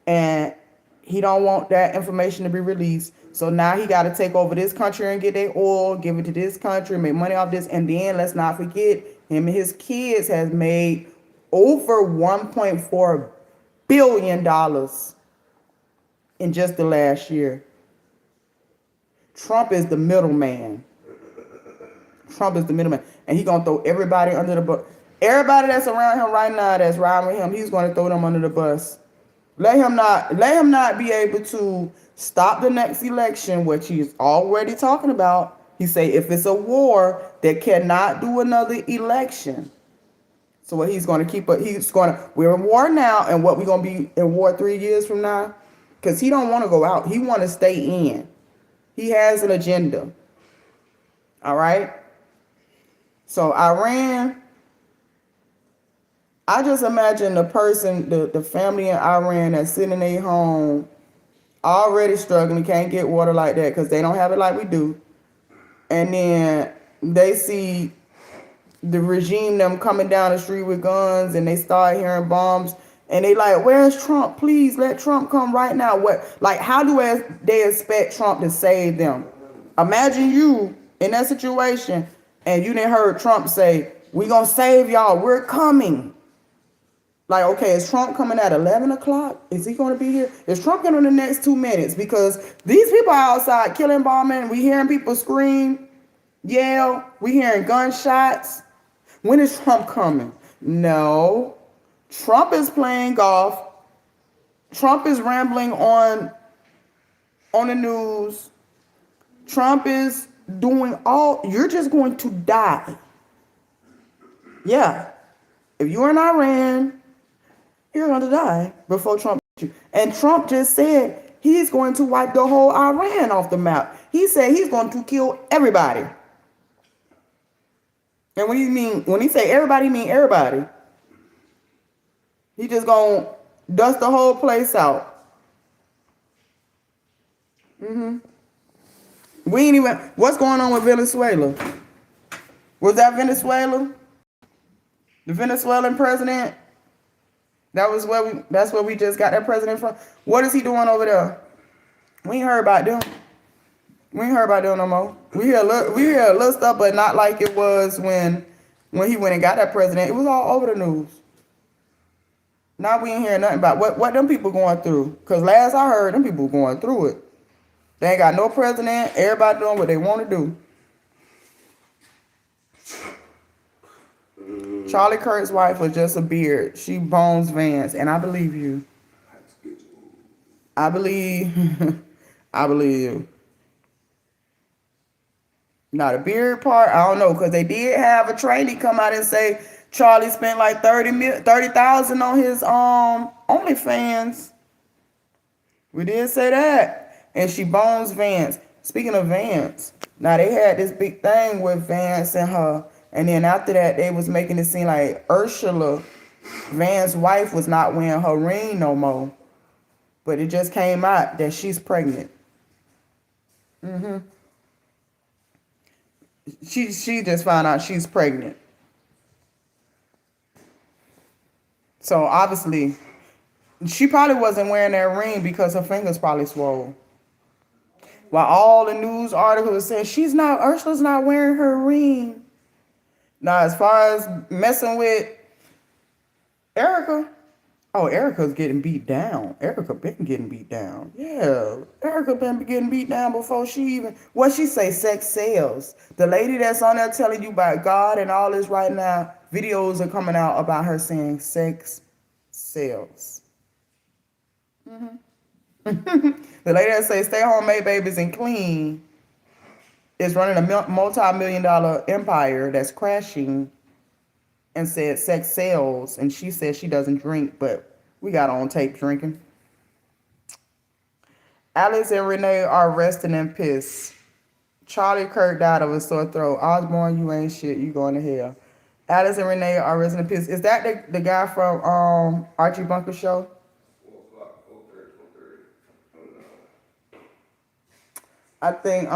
and he don't want that information to be released. So now he got to take over this country and get their oil, give it to this country, make money off this. And then let's not forget, him and his kids has made over $1.4 billion in just the last year. Trump is the middleman. Trump is the middleman. And he's going to throw everybody under the bus. Everybody that's around him right now that's riding with him, he's going to throw them under the bus. Let him not be able to stop the next election, which he's already talking about. He say if it's a war, they cannot do another election. So what he's going to keep, we're in war now, and what we're going to be in war 3 years from now? Because he don't want to go out. He want to stay in. He has an agenda. All right? So Iran, I just imagine the person, the family in Iran that's sitting in their home, already struggling, can't get water like that because they don't have it like we do. And then they see the regime, them coming down the street with guns, and they start hearing bombs, and they like, where's Trump? Please let Trump come right now. How do they expect Trump to save them? Imagine you in that situation, and you didn't heard Trump say, we gonna save y'all, we're coming. Like, okay, is Trump coming at 11 o'clock? Is he going to be here? Is Trump coming in the next 2 minutes? Because these people are outside killing, bombing. We hearing people scream, yell. We hearing gunshots. When is Trump coming? No. Trump is playing golf. Trump is rambling on the news. Trump is doing you're just going to die. Yeah. If you're in Iran, you're going to die before Trump hits you. And Trump just said he's going to wipe the whole Iran off the map. He said he's going to kill everybody. And when he say everybody, he mean everybody. He just going to dust the whole place out. What's going on with Venezuela? Was that Venezuela? The Venezuelan president? That's where we just got that president from. What is he doing over there? We ain't heard about them. We ain't heard about them no more. We hear a little stuff, but not like it was when he went and got that president. It was all over the news. Now we ain't hearing nothing about what them people going through. Because last I heard, them people going through it. They ain't got no president. Everybody doing what they want to do. Charlie Kirk's wife was just a beard. She bones Vance, and I believe you. I believe you. Now the beard part, I don't know, because they did have a trainee come out and say Charlie spent like $30,000 on his OnlyFans. We did say that, and she bones Vance. Speaking of Vance, now they had this big thing with Vance and her. And then after that, they was making it seem like Ursula, Vance's wife, was not wearing her ring no more. But it just came out that she's pregnant. She just found out she's pregnant. So obviously, she probably wasn't wearing that ring because her fingers probably swole. While all the news articles said Ursula's not wearing her ring. Now, as far as messing with Erica, oh, Erica's getting beat down. Erica been getting beat down. Yeah, Erica been getting beat down before she even, what she say, sex sells. The lady that's on there telling you about God and all this right now, videos are coming out about her saying sex sells. The lady that say stay home, make babies, and clean is running a multi-million-dollar empire that's crashing and said sex sells, and she said she doesn't drink, but we got on tape drinking. Alex and Renee are resting in piss. Charlie Kirk died of a sore throat. Osborne, you ain't shit. You going to hell. Alex and Renee are resting in piss. Is that the guy from Archie Bunker show? 4:30. I think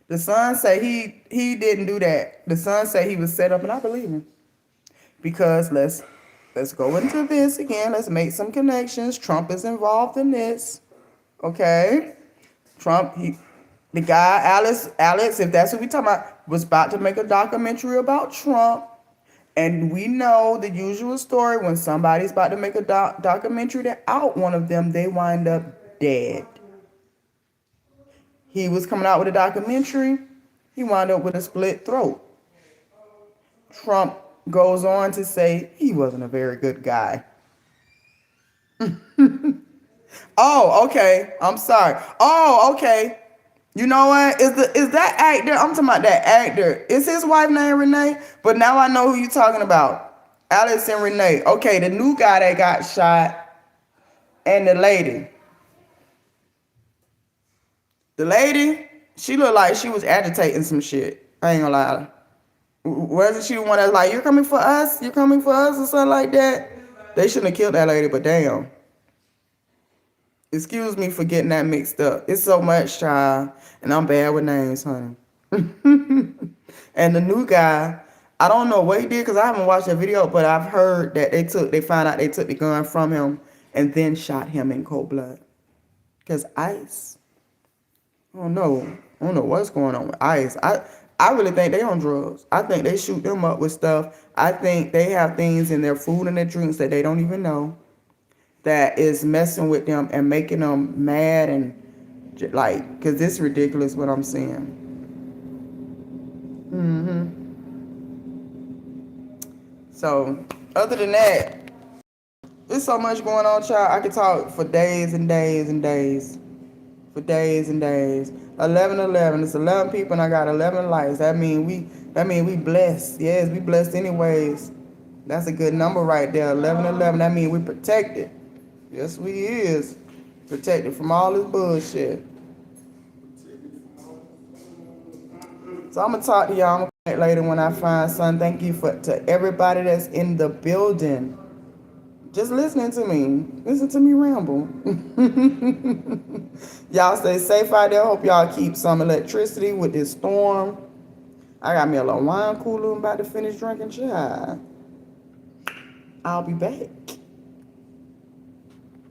the son said he didn't do that. The son said he was set up, and I believe him. Because let's go into this again. Let's make some connections. Trump is involved in this. Okay? Trump, the guy, Alex, if that's what we're talking about, was about to make a documentary about Trump. And we know the usual story. When somebody's about to make a documentary to out one of them, they wind up dead. He was coming out with a documentary. He wound up with a split throat. Trump goes on to say he wasn't a very good guy. Oh, okay. I'm sorry. Oh, okay. You know what? Is that actor? I'm talking about that actor. Is his wife named Renee? But now I know who you're talking about. Alex and Renee. Okay, the new guy that got shot and the lady. The lady, she looked like she was agitating some shit. I ain't gonna lie. Wasn't she the one that's like, you're coming for us? You're coming for us or something like that? They shouldn't have killed that lady, but damn. Excuse me for getting that mixed up. It's so much, child. And I'm bad with names, honey. And the new guy, I don't know what he did because I haven't watched that video, but I've heard that they found out they took the gun from him and then shot him in cold blood. Because ICE, I don't know what's going on with ICE. I really think they on drugs. I think they shoot them up with stuff. I think they have things in their food and their drinks that they don't even know that is messing with them and making them mad and like, because it's ridiculous what I'm seeing. So, other than that, there's so much going on, child. I could talk for days and days and days. For days and days. 11:11. It's 11 people and I got 11 likes. That mean we blessed. Yes, we blessed anyways. That's a good number right there. 11:11. That mean we protected. Yes, we is. Protected from all this bullshit. So I'm gonna talk to y'all later when I find something. Thank you to everybody that's in the building. Just listening to me. Listen to me ramble. Y'all stay safe out there. Hope y'all keep some electricity with this storm. I got me a little wine cooler. I'm about to finish drinking chai. I'll be back.